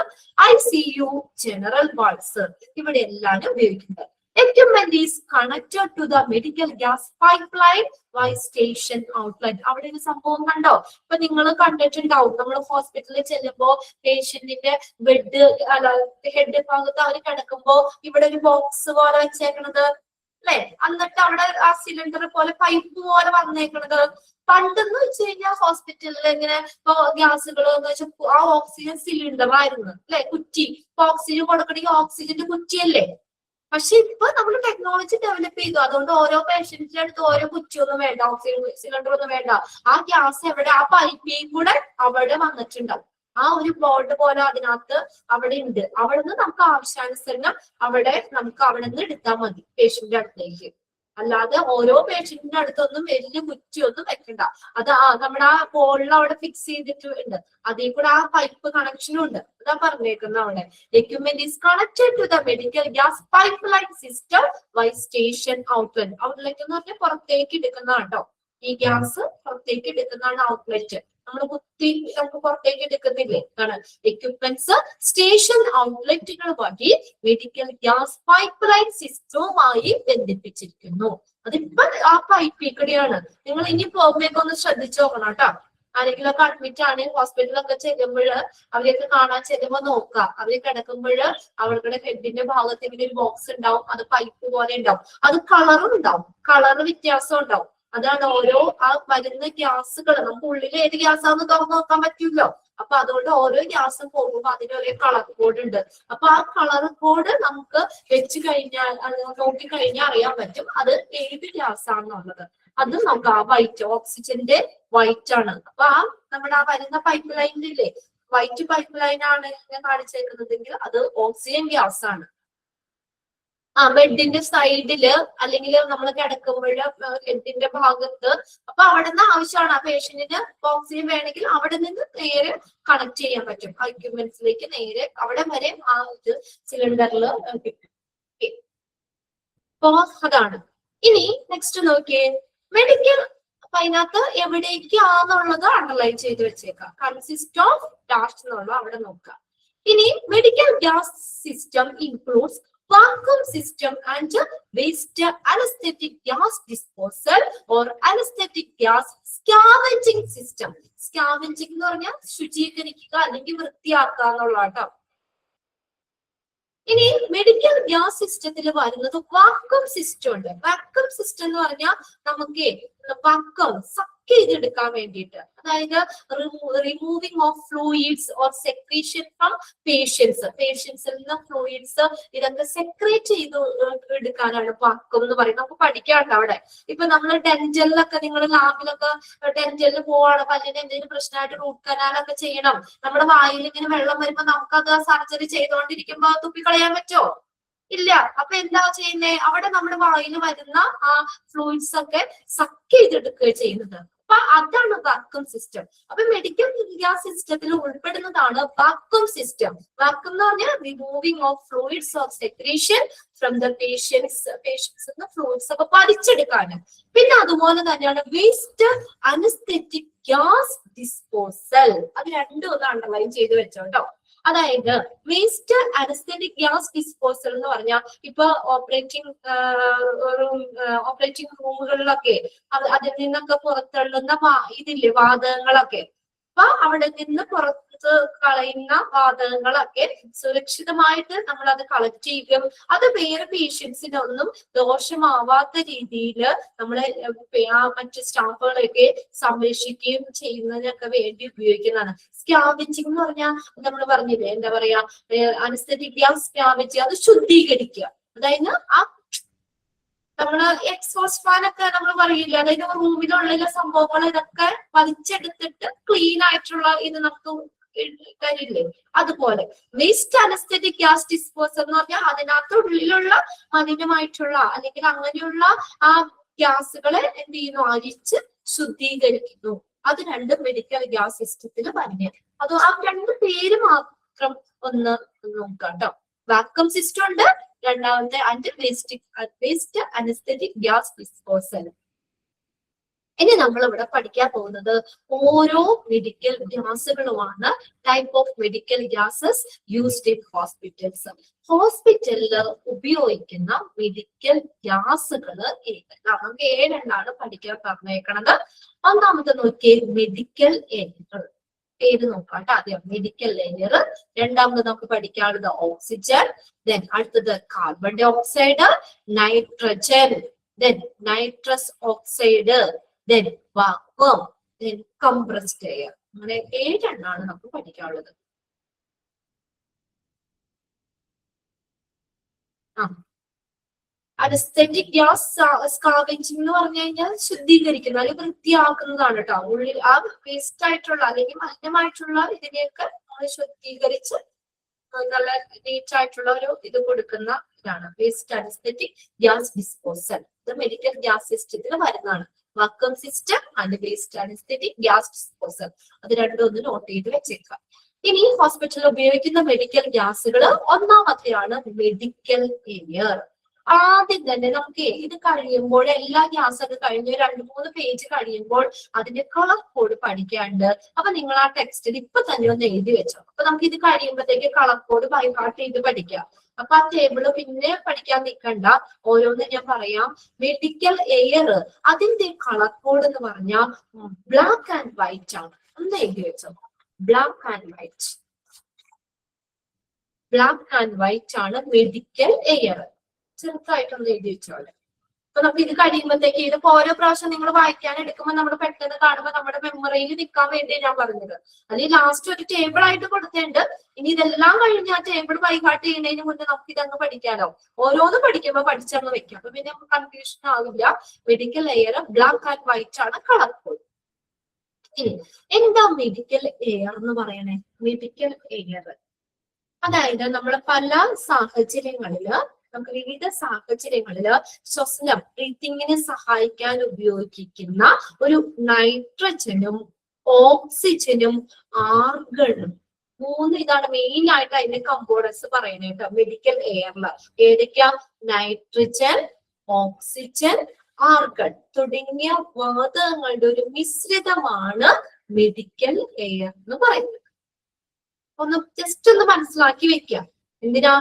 ICU, general wards, ഇവിടെ എല്ലാം ഉപയോഗിക്കുന്നത്. Equipment is connected to the medical gas pipeline by station outlet. അവിടെ ഒരു സംഭവം കണ്ടോ? ഇപ്പൊ നിങ്ങൾ കണ്ടിട്ടുണ്ടാവും, നമ്മൾ ഹോസ്പിറ്റലിൽ ചെല്ലുമ്പോ പേഷ്യന്റിന്റെ ബെഡ് അല്ല ഹെഡ് ഭാഗത്ത് അവർ കിടക്കുമ്പോ ഇവിടെ ഒരു ബോക്സ് പോലെ വെച്ചേക്കണത് അല്ലെ? എന്നിട്ട് അവിടെ ആ സിലിണ്ടർ പോലെ പൈപ്പ് പോലെ വന്നേക്കണത്. പണ്ടെന്ന് വെച്ച് കഴിഞ്ഞാൽ ഹോസ്പിറ്റലിൽ ഇങ്ങനെ ഇപ്പൊ ഗ്യാസുകൾ എന്ന് വെച്ചാൽ ആ ഓക്സിജൻ സിലിണ്ടർ ആയിരുന്നു അല്ലെ, കുറ്റി. ഇപ്പൊ ഓക്സിജൻ കൊടുക്കണമെങ്കിൽ ഓക്സിജന്റെ കുറ്റിയല്ലേ? പക്ഷെ ഇപ്പൊ നമ്മൾ ടെക്നോളജി ഡെവലപ്പ് ചെയ്തു, അതുകൊണ്ട് ഓരോ പേഷ്യന്റിന്റെ അടുത്ത് ഓരോ കുറ്റിയൊന്നും വേണ്ട, ഓക്സിജൻ സിലിണ്ടർ ഒന്നും വേണ്ട. ആ ഗ്യാസ് എവിടെ? ആ പൈപ്പിൽ കൂടെ അവിടെ വന്നിട്ടുണ്ടാവും. ആ ഒരു ബോർഡ് പോലെ അതിനകത്ത് അവിടെ ഉണ്ട്. അവിടെ നിന്ന് നമുക്ക് ആവശ്യാനുസരണം അവിടെ നിന്ന് എടുത്താൽ മതി പേഷ്യന്റിന്റെ അടുത്തേക്ക്. അല്ലാതെ ഓരോ പേഷ്യന്റിന്റെ അടുത്തൊന്നും വലിയ കുറ്റിയൊന്നും വെക്കണ്ട. അത് നമ്മുടെ ആ ബോളിൽ അവിടെ ഫിക്സ് ചെയ്തിട്ടുണ്ട്, അതിൽ കൂടെ ആ പൈപ്പ് കണക്ഷനും ഉണ്ട്. അതാ പറഞ്ഞേക്കുന്നത് അവിടെ. Equipment is connected to the medical gas pipeline system by station outlet. Outlet എന്ന് പറഞ്ഞാൽ പുറത്തേക്ക് എടുക്കുന്നതാണ് കേട്ടോ. ഈ ഗ്യാസ് പുറത്തേക്ക് എടുക്കുന്നതാണ് ഔട്ട്ലെറ്റ്. നമ്മൾ കുത്തി നമുക്ക് പുറത്തേക്ക് എടുക്കുന്നില്ലേ? എക്യുപ്മെന്റ്സ് സ്റ്റേഷൻ ഔട്ട്ലെറ്റുകൾ വഴി മെഡിക്കൽ ഗ്യാസ് പൈപ്പ് ലൈൻ സിസ്റ്റവുമായി ബന്ധിപ്പിച്ചിരിക്കുന്നു. അതിപ്പോ ആ പൈപ്പിൽ കൂടെയാണ്. നിങ്ങൾ ഇനി പോകുമ്പോഴേക്കും ഒന്ന് ശ്രദ്ധിച്ചു നോക്കണം കേട്ടോ. ആരെങ്കിലും ഒക്കെ അഡ്മിറ്റ് ആണ് ഹോസ്പിറ്റലൊക്കെ ചെല്ലുമ്പോൾ അവരെയൊക്കെ കാണാൻ ചെല്ലുമ്പോ നോക്കുക. അവര് കിടക്കുമ്പോൾ അവരുടെ ഹെഡിന്റെ ഭാഗത്ത് ഇങ്ങനെ ഒരു ബോക്സ് ഉണ്ടാവും, അത് പൈപ്പ് പോലെ ഉണ്ടാവും. അത് കളറും ഉണ്ടാവും, കളറ് വ്യത്യാസം ഉണ്ടാവും. അതാണ് ഓരോ ആ വരുന്ന ഗ്യാസുകൾ. നമുക്ക് ഉള്ളിൽ ഏത് ഗ്യാസാന്ന് തുറന്നു നോക്കാൻ പറ്റുമല്ലോ. അപ്പൊ അതുകൊണ്ട് ഓരോ ഗ്യാസും പോകുമ്പോ അതിനൊരു കളർ കോഡ് ഉണ്ട്. അപ്പൊ ആ കളർ കോഡ് നമുക്ക് വെച്ച് കഴിഞ്ഞാൽ നോക്കിക്കഴിഞ്ഞാൽ അറിയാൻ പറ്റും അത് ഏത് ഗ്യാസാണെന്നുള്ളത്. അത് നമുക്ക് ആ വൈറ്റ് ഓക്സിജന്റെ വൈറ്റ് ആണ്. അപ്പൊ ആ നമ്മുടെ ആ വരുന്ന പൈപ്പ് ലൈനിലില്ലേ വൈറ്റ് പൈപ്പ് ലൈൻ ആണ് ഞാൻ കാണിച്ചേക്കുന്നതെങ്കിൽ അത് ഓക്സിജൻ ഗ്യാസ് ആണ്. ബെഡിന്റെ സൈഡില് അല്ലെങ്കിൽ നമ്മൾ കിടക്കുമ്പോൾ ഹെഡിന്റെ ഭാഗത്ത്, അപ്പൊ അവിടെ നിന്ന് ആവശ്യമാണ് ആ പേഷ്യന്റിന് ഓക്സിജൻ വേണമെങ്കിൽ അവിടെ നിന്ന് നേരെ കണക്ട് ചെയ്യാൻ പറ്റും എക്യുപ്മെന്റ്സിലേക്ക്, നേരെ അവിടെ വരെ ആ ഇത് സിലിണ്ടറിൽ കിട്ടും. അപ്പൊ അതാണ്. ഇനി നെക്സ്റ്റ് നോക്കിയേ, മെഡിക്കൽ. അപ്പൊ അതിനകത്ത് എവിടേക്കാന്നുള്ളത് അണ്ടർലൈൻ ചെയ്ത് വെച്ചേക്കാം. കൺസിസ്റ്റ് ഓഫ് ഡാഷ് എന്നുള്ള അവിടെ നോക്കാം. ഇനി medical gas system includes vacuum system and waste anesthetic gas disposal or anesthetic gas scavenging system. Scavenging എന്ന് പറഞ്ഞാൽ ശുചീകരിക്കുക അല്ലെങ്കിൽ വൃത്തിയാക്കുക എന്നുള്ളതാട്ടോ. ഇനി മെഡിക്കൽ ഗ്യാസ് സിസ്റ്റത്തിൽ വരുന്നത് വാക്വം സിസ്റ്റം ഉണ്ട്. വാക്വം സിസ്റ്റം എന്ന് പറഞ്ഞാൽ നമുക്ക് വാക്വം സക്ക് ചെയ്തെടുക്കാൻ വേണ്ടിയിട്ട്, അതായത് removing of fluids or secretion from പേഷ്യൻസിൽ നിന്ന് ഫ്ലൂയിഡ്സ് ഇതൊക്കെ സെക്രേറ്റ് ചെയ്ത് എടുക്കാനാണ് വാക്വം എന്ന് പറയുന്നത്. നമുക്ക് പഠിക്കാറുണ്ട് അവിടെ. ഇപ്പൊ നമ്മൾ ഡെന്റലിലൊക്കെ, നിങ്ങൾ ലാബിലൊക്കെ ഡെന്റലിൽ പോവാണ്, പല്ലിന് എന്തെങ്കിലും പ്രശ്നമായിട്ട് റൂട്ട് കനാലൊക്കെ ചെയ്യണം, നമ്മുടെ വായിൽ ഇങ്ങനെ വെള്ളം വരുമ്പോ നമുക്കത് സർജറി ചെയ്തുകൊണ്ടിരിക്കുമ്പോ തുപ്പിക്കളയാൻ പറ്റുമോ? ഇല്ല. അപ്പൊ എന്താ ചെയ്യുന്നേ, അവിടെ നമ്മുടെ വായിൽ വരുന്ന ആ ഫ്ലൂയിഡ്സ് ഒക്കെ സക്ക് ചെയ്തെടുക്കുക ചെയ്യുന്നത്. അപ്പൊ അതാണ് വാക്വം സിസ്റ്റം. അപ്പൊ മെഡിക്കൽ ഗ്യാസ് സിസ്റ്റത്തിൽ ഉൾപ്പെടുന്നതാണ് വാക്വം സിസ്റ്റം. വാക്വം എന്ന് പറഞ്ഞാൽ removing of fluids of secretion from the patients fluids ഒക്കെ പതിച്ചെടുക്കാന്. പിന്നെ അതുപോലെ തന്നെയാണ് വേസ്റ്റ് അനസ്തെറ്റിക് ഗ്യാസ് ഡിസ്പോസൽ. അത് രണ്ടും ഒന്ന് അണ്ടർലൈൻ ചെയ്ത് വെച്ചോട്ടോ. അതായത് വേസ്റ്റ് അനസ്തെറ്റിക് ഗ്യാസ് ഡിസ്പോസൽ എന്ന് പറഞ്ഞാൽ ഇപ്പൊ ഓപ്പറേറ്റിംഗ് റൂമുകളിലൊക്കെ അതിൽ നിന്നൊക്കെ പുറത്തള്ളുന്ന ഇതില്ലേ വാതകങ്ങളൊക്കെ, അപ്പൊ അവിടെ നിന്ന് പുറത്ത് കളയുന്ന വാതകങ്ങളൊക്കെ സുരക്ഷിതമായിട്ട് നമ്മൾ അത് കളക്ട് ചെയ്യുകയും അത് വേറെ പേഷ്യൻസിനൊന്നും ദോഷമാവാത്ത രീതിയിൽ നമ്മളെ മറ്റു സ്റ്റാഫുകളെയൊക്കെ സംരക്ഷിക്കുകയും ചെയ്യുന്നതിനൊക്കെ വേണ്ടി ഉപയോഗിക്കുന്നതാണ്. സ്കാവെഞ്ചിങ് എന്ന് പറഞ്ഞാൽ നമ്മൾ പറഞ്ഞില്ലേ, എന്താ പറയാ, അനസ്തെറ്റിക് ഗ്യാസ് സ്കാവെഞ്ചിങ്, അത് ശുദ്ധീകരിക്കുക. അതായത് ആ നമ്മള് എക്സോസ്റ്റ് ഫാൻ ഒക്കെ നമ്മൾ പറയില്ല, അതായത് റൂമിലുള്ള സംഭവങ്ങൾ ഇതൊക്കെ വലിച്ചെടുത്തിട്ട് ക്ലീൻ ആയിട്ടുള്ള ഇത് നമുക്ക് തരില്ലേ, അതുപോലെ വേസ്റ്റ് അനസ്തെറ്റിക് ഗ്യാസ് ഡിസ്പോസൽ എന്ന് പറഞ്ഞാൽ അതിനകത്ത് ഉള്ളിലുള്ള മലിനമായിട്ടുള്ള അല്ലെങ്കിൽ അങ്ങനെയുള്ള ആ ഗ്യാസുകളെ എന്ത് ചെയ്യുന്നു, അരിച്ച് ശുദ്ധീകരിക്കുന്നു. അത് രണ്ടും മെഡിക്കൽ ഗ്യാസ് സിസ്റ്റത്തിൽ പറഞ്ഞത്. അത് ആ രണ്ട് പേര് മാത്രം ഒന്ന് നോക്കാം കേട്ടോ. വാക്വം സിസ്റ്റം ഉണ്ട്, രണ്ടാമത്തെ വേസ്റ്റ് അനസ്തെറ്റിക് ഗ്യാസ് ഡിസ്പോസൽ. ഇനി നമ്മൾ ഇവിടെ പഠിക്കാൻ പോകുന്നത് ഓരോ മെഡിക്കൽ ഗ്യാസുകളുമാണ്. Type of medical gases used in hospitals. ഹോസ്പിറ്റലിൽ ഉപയോഗിക്കുന്ന മെഡിക്കൽ ഗ്യാസുകൾ നമുക്ക് 7 പഠിക്കാൻ പറഞ്ഞേക്കണത്. ഒന്നാമത്തെ നോക്കിയേ, മെഡിക്കൽ എയർ. പേര് നോക്കാം കേട്ടോ. ആദ്യം മെഡിക്കൽ ലെയർ. രണ്ടാമത് നമുക്ക് പഠിക്കാനുള്ളത് ഓക്സിജൻ, ദെൻ അടുത്തത് carbon dioxide, nitrogen, then nitrous oxide, then vacuum, then compressed air. അങ്ങനെ 7 നമുക്ക് പഠിക്കാനുള്ളത്. അനസ്തെറ്റിക് ഗ്യാസ് സ്കാവെഞ്ചിങ് എന്ന് പറഞ്ഞു കഴിഞ്ഞാൽ ശുദ്ധീകരിക്കുന്ന അല്ലെങ്കിൽ വൃത്തിയാക്കുന്നതാണ് കേട്ടോ. ഉള്ളിൽ ആ വേസ്റ്റ് ആയിട്ടുള്ള അല്ലെങ്കിൽ മലിനമായിട്ടുള്ള ഇതിനെയൊക്കെ നമ്മൾ ശുദ്ധീകരിച്ച് നല്ല നീറ്റ് ആയിട്ടുള്ള ഒരു ഇത് കൊടുക്കുന്ന ഇതാണ് വേസ്റ്റ് അനസ്തെറ്റിക് ഗ്യാസ് ഡിസ്പോസൽ. ഇത് മെഡിക്കൽ ഗ്യാസ് സിസ്റ്റത്തിൽ വരുന്നതാണ്. Vacuum system and waste anaesthetic gas disposal. അത് രണ്ടും ഒന്ന് നോട്ട് ചെയ്ത് വെച്ചേക്കാം. ഇനി ഹോസ്പിറ്റലിൽ ഉപയോഗിക്കുന്ന മെഡിക്കൽ ഗ്യാസുകൾ ഒന്നാമത്തെയാണ് മെഡിക്കൽ എയർ. ആദ്യം തന്നെ നമുക്ക് ഇത് കഴിയുമ്പോൾ, എല്ലാ ഗ്യാസ് ഒക്കെ കഴിഞ്ഞ് 2-3 പേജ് കഴിയുമ്പോൾ അതിന്റെ കളർ കോഡ് പഠിക്കാണ്ട്. അപ്പൊ നിങ്ങൾ ആ ടെക്സ്റ്റിൽ ഇപ്പൊ തന്നെ ഒന്ന് എഴുതി വെച്ചോ. അപ്പൊ നമുക്ക് ഇത് കഴിയുമ്പോഴത്തേക്ക് കളർ കോഡ് ബൈ ഹാർട്ട് ചെയ്ത് പഠിക്കാം. അപ്പൊ ആ ടേബിള് പിന്നെ പഠിക്കാൻ നിൽക്കണ്ട, ഓരോന്ന് ഞാൻ പറയാം. മെഡിക്കൽ എയർ അതിന്റെ കളർ കോഡ് എന്ന് പറഞ്ഞാൽ ബ്ലാക്ക് ആൻഡ് വൈറ്റ് ആണ്. ഒന്ന് എഴുതി വെച്ചോ, black and white. Black and white ആണ് മെഡിക്കൽ എയർ. ചെറുതായിട്ടൊന്ന് എഴുതി വെച്ചോളെ. അപ്പൊ നമുക്ക് ഇത് കഴിയുമ്പോഴത്തേക്ക് ഇതിപ്പോ ഓരോ പ്രാവശ്യം നിങ്ങൾ വായിക്കാൻ എടുക്കുമ്പോൾ നമ്മൾ പെട്ടെന്ന് കാണുമ്പോൾ നമ്മുടെ മെമ്മറിയിൽ നിൽക്കാൻ വേണ്ടി ഞാൻ പറഞ്ഞത്. അല്ലെങ്കിൽ ലാസ്റ്റ് ഒരു ടേബിൾ ആയിട്ട് കൊടുത്തേണ്ട്. ഇനി ഇതെല്ലാം കഴിഞ്ഞ് ആ ടേബിൾ ബൈഹാർട്ട് ചെയ്യുന്നതിന് മുന്നേ നമുക്ക് ഇതങ്ങ് പഠിക്കാലോ. ഓരോന്ന് പഠിക്കുമ്പോൾ പഠിച്ചങ്ങ് വെക്കാം. അപ്പൊ പിന്നെ നമുക്ക് കൺഫ്യൂഷൻ ആവില്ല. Medical air black and white ആണ് കളർ കോഡ്. ഇനി എന്താ മെഡിക്കൽ എയർ എന്ന് പറയണേ? മെഡിക്കൽ എയർ അതായത് നമ്മൾ പല സാഹചര്യങ്ങളില് നമുക്ക് വിവിധ സാഹചര്യങ്ങളില് ശ്വസനം ബ്രീത്തിങ്ങിനെ സഹായിക്കാൻ ഉപയോഗിക്കുന്ന ഒരു നൈട്രജനും ഓക്സിജനും ആർഗണും ഇതാണ് മെയിൻ ആയിട്ട് അതിന്റെ കമ്പോണൻസ് പറയുന്നത് കേട്ടോ മെഡിക്കൽ എയറില്. ഏതൊക്കെയാ? നൈട്രജൻ, ഓക്സിജൻ, ആർഗൺ തുടങ്ങിയ വാതകങ്ങളുടെ ഒരു മിശ്രിതമാണ് മെഡിക്കൽ എയർ എന്ന് പറയുന്നത്. ഒന്ന് ജസ്റ്റ് ഒന്ന് മനസ്സിലാക്കി വെക്കുക. എന്തിനാ?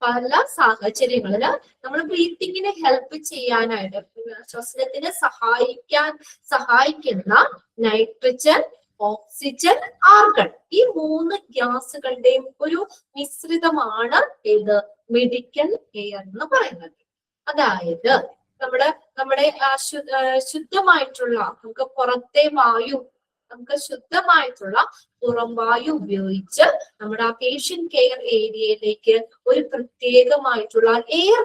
പല സാഹചര്യങ്ങളില് നമ്മൾ ബ്രീത്തിങ്ങിനെ ഹെൽപ്പ് ചെയ്യാനായിട്ട് ശ്വസനത്തിന് സഹായിക്കുന്ന നൈട്രജൻ, ഓക്സിജൻ, ആർഗൺ ഈ 3 ഗ്യാസുകളുടെയും ഒരു മിശ്രിതമാണ് ഏത്? മെഡിക്കൽ എയർ എന്ന് പറയുന്നത്. അതായത് നമ്മുടെ ശുദ്ധമായിട്ടുള്ള നമുക്ക് പുറത്തെ വായു നമുക്ക് ശുദ്ധമായിട്ടുള്ള പുറം വായു ഉപയോഗിച്ച് നമ്മുടെ ആ പേഷ്യന്റ് കെയർ ഏരിയയിലേക്ക് ഒരു പ്രത്യേകമായിട്ടുള്ള എയർ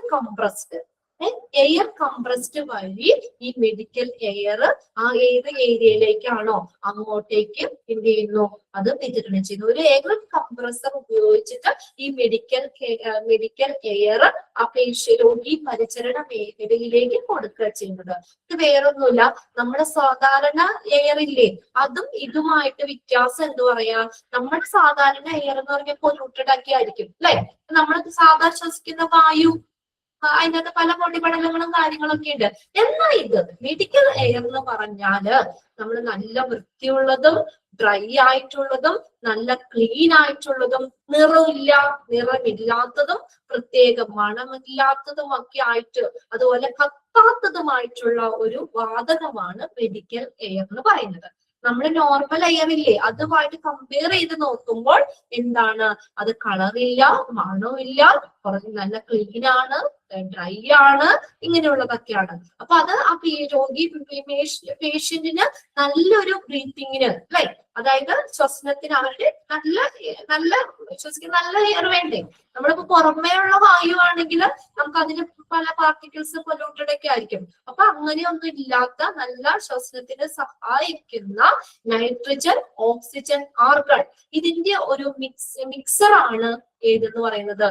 കംപ്രസ്ഡ് വഴി ഈ മെഡിക്കൽ എയർ ആ ഏത് ഏരിയയിലേക്കാണോ അങ്ങോട്ടേക്ക് എന്ത് ചെയ്യുന്നു? അത് വിതരണം ചെയ്യുന്നു. ഒരു എയർ കംപ്രസർ ഉപയോഗിച്ചിട്ട് ഈ മെഡിക്കൽ എയർ ആ രോഗി പരിചരണ മേഖലയിലേക്ക് കൊടുക്കുക ചെയ്യുന്നത്. ഇത് വേറൊന്നുമില്ല, നമ്മുടെ സാധാരണ എയർ ഇല്ലേ അതും ഇതുമായിട്ട് വ്യത്യാസം എന്ത് പറയാ? നമ്മുടെ സാധാരണ എയർ എന്ന് പറഞ്ഞാൽ പൊല്യൂട്ടഡ് ഒക്കെ ആയിരിക്കും അല്ലെ? നമ്മൾ സാധാരണ ശ്വസിക്കുന്ന വായു അതിനകത്ത് പല പൊടിപടലങ്ങളും കാര്യങ്ങളൊക്കെ ഉണ്ട്. എന്നാൽ ഇത് മെഡിക്കൽ എയർ എന്ന് പറഞ്ഞാല് നമ്മൾ നല്ല വൃത്തിയുള്ളതും ഡ്രൈ ആയിട്ടുള്ളതും നല്ല ക്ലീൻ ആയിട്ടുള്ളതും നിറമില്ലാത്തതും പ്രത്യേക മണമില്ലാത്തതും ഒക്കെ ആയിട്ട് അതുപോലെ കത്താത്തതുമായിട്ടുള്ള ഒരു വാതകമാണ് മെഡിക്കൽ എയർ എന്ന് പറയുന്നത്. നമ്മുടെ നോർമൽ എയർ ഇല്ലേ അതുമായിട്ട് കമ്പയർ ചെയ്ത് നോക്കുമ്പോൾ എന്താണ്? അത് കളറില്ല, മണമില്ല, നല്ല ക്ലീൻ ആണ്, ഡ്രൈ ആണ്, ഇങ്ങനെയുള്ളതൊക്കെയാണ്. അപ്പൊ അത് ആ പേഷ്യന്റിന് നല്ലൊരു ബ്രീത്തിങ്ങിന് അല്ലെ, അതായത് ശ്വസനത്തിന് അവരുടെ നല്ല ശ്വസിക്കുന്ന നല്ല എയർ വേണ്ടേ? നമ്മളിപ്പോ പുറമേ ഉള്ള വായു ആണെങ്കിൽ നമുക്ക് അതിന് പല പാർട്ടിക്കിൾസ് പൊല്യൂട്ടഡ് ഒക്കെ ആയിരിക്കും. അപ്പൊ അങ്ങനെയൊന്നും ഇല്ലാത്ത നല്ല ശ്വസനത്തിന് സഹായിക്കുന്ന നൈട്രജൻ, ഓക്സിജൻ, ആർഗൺ ഇതിന്റെ ഒരു മിക്സർ ആണ് ഏതെന്ന് പറയുന്നത്?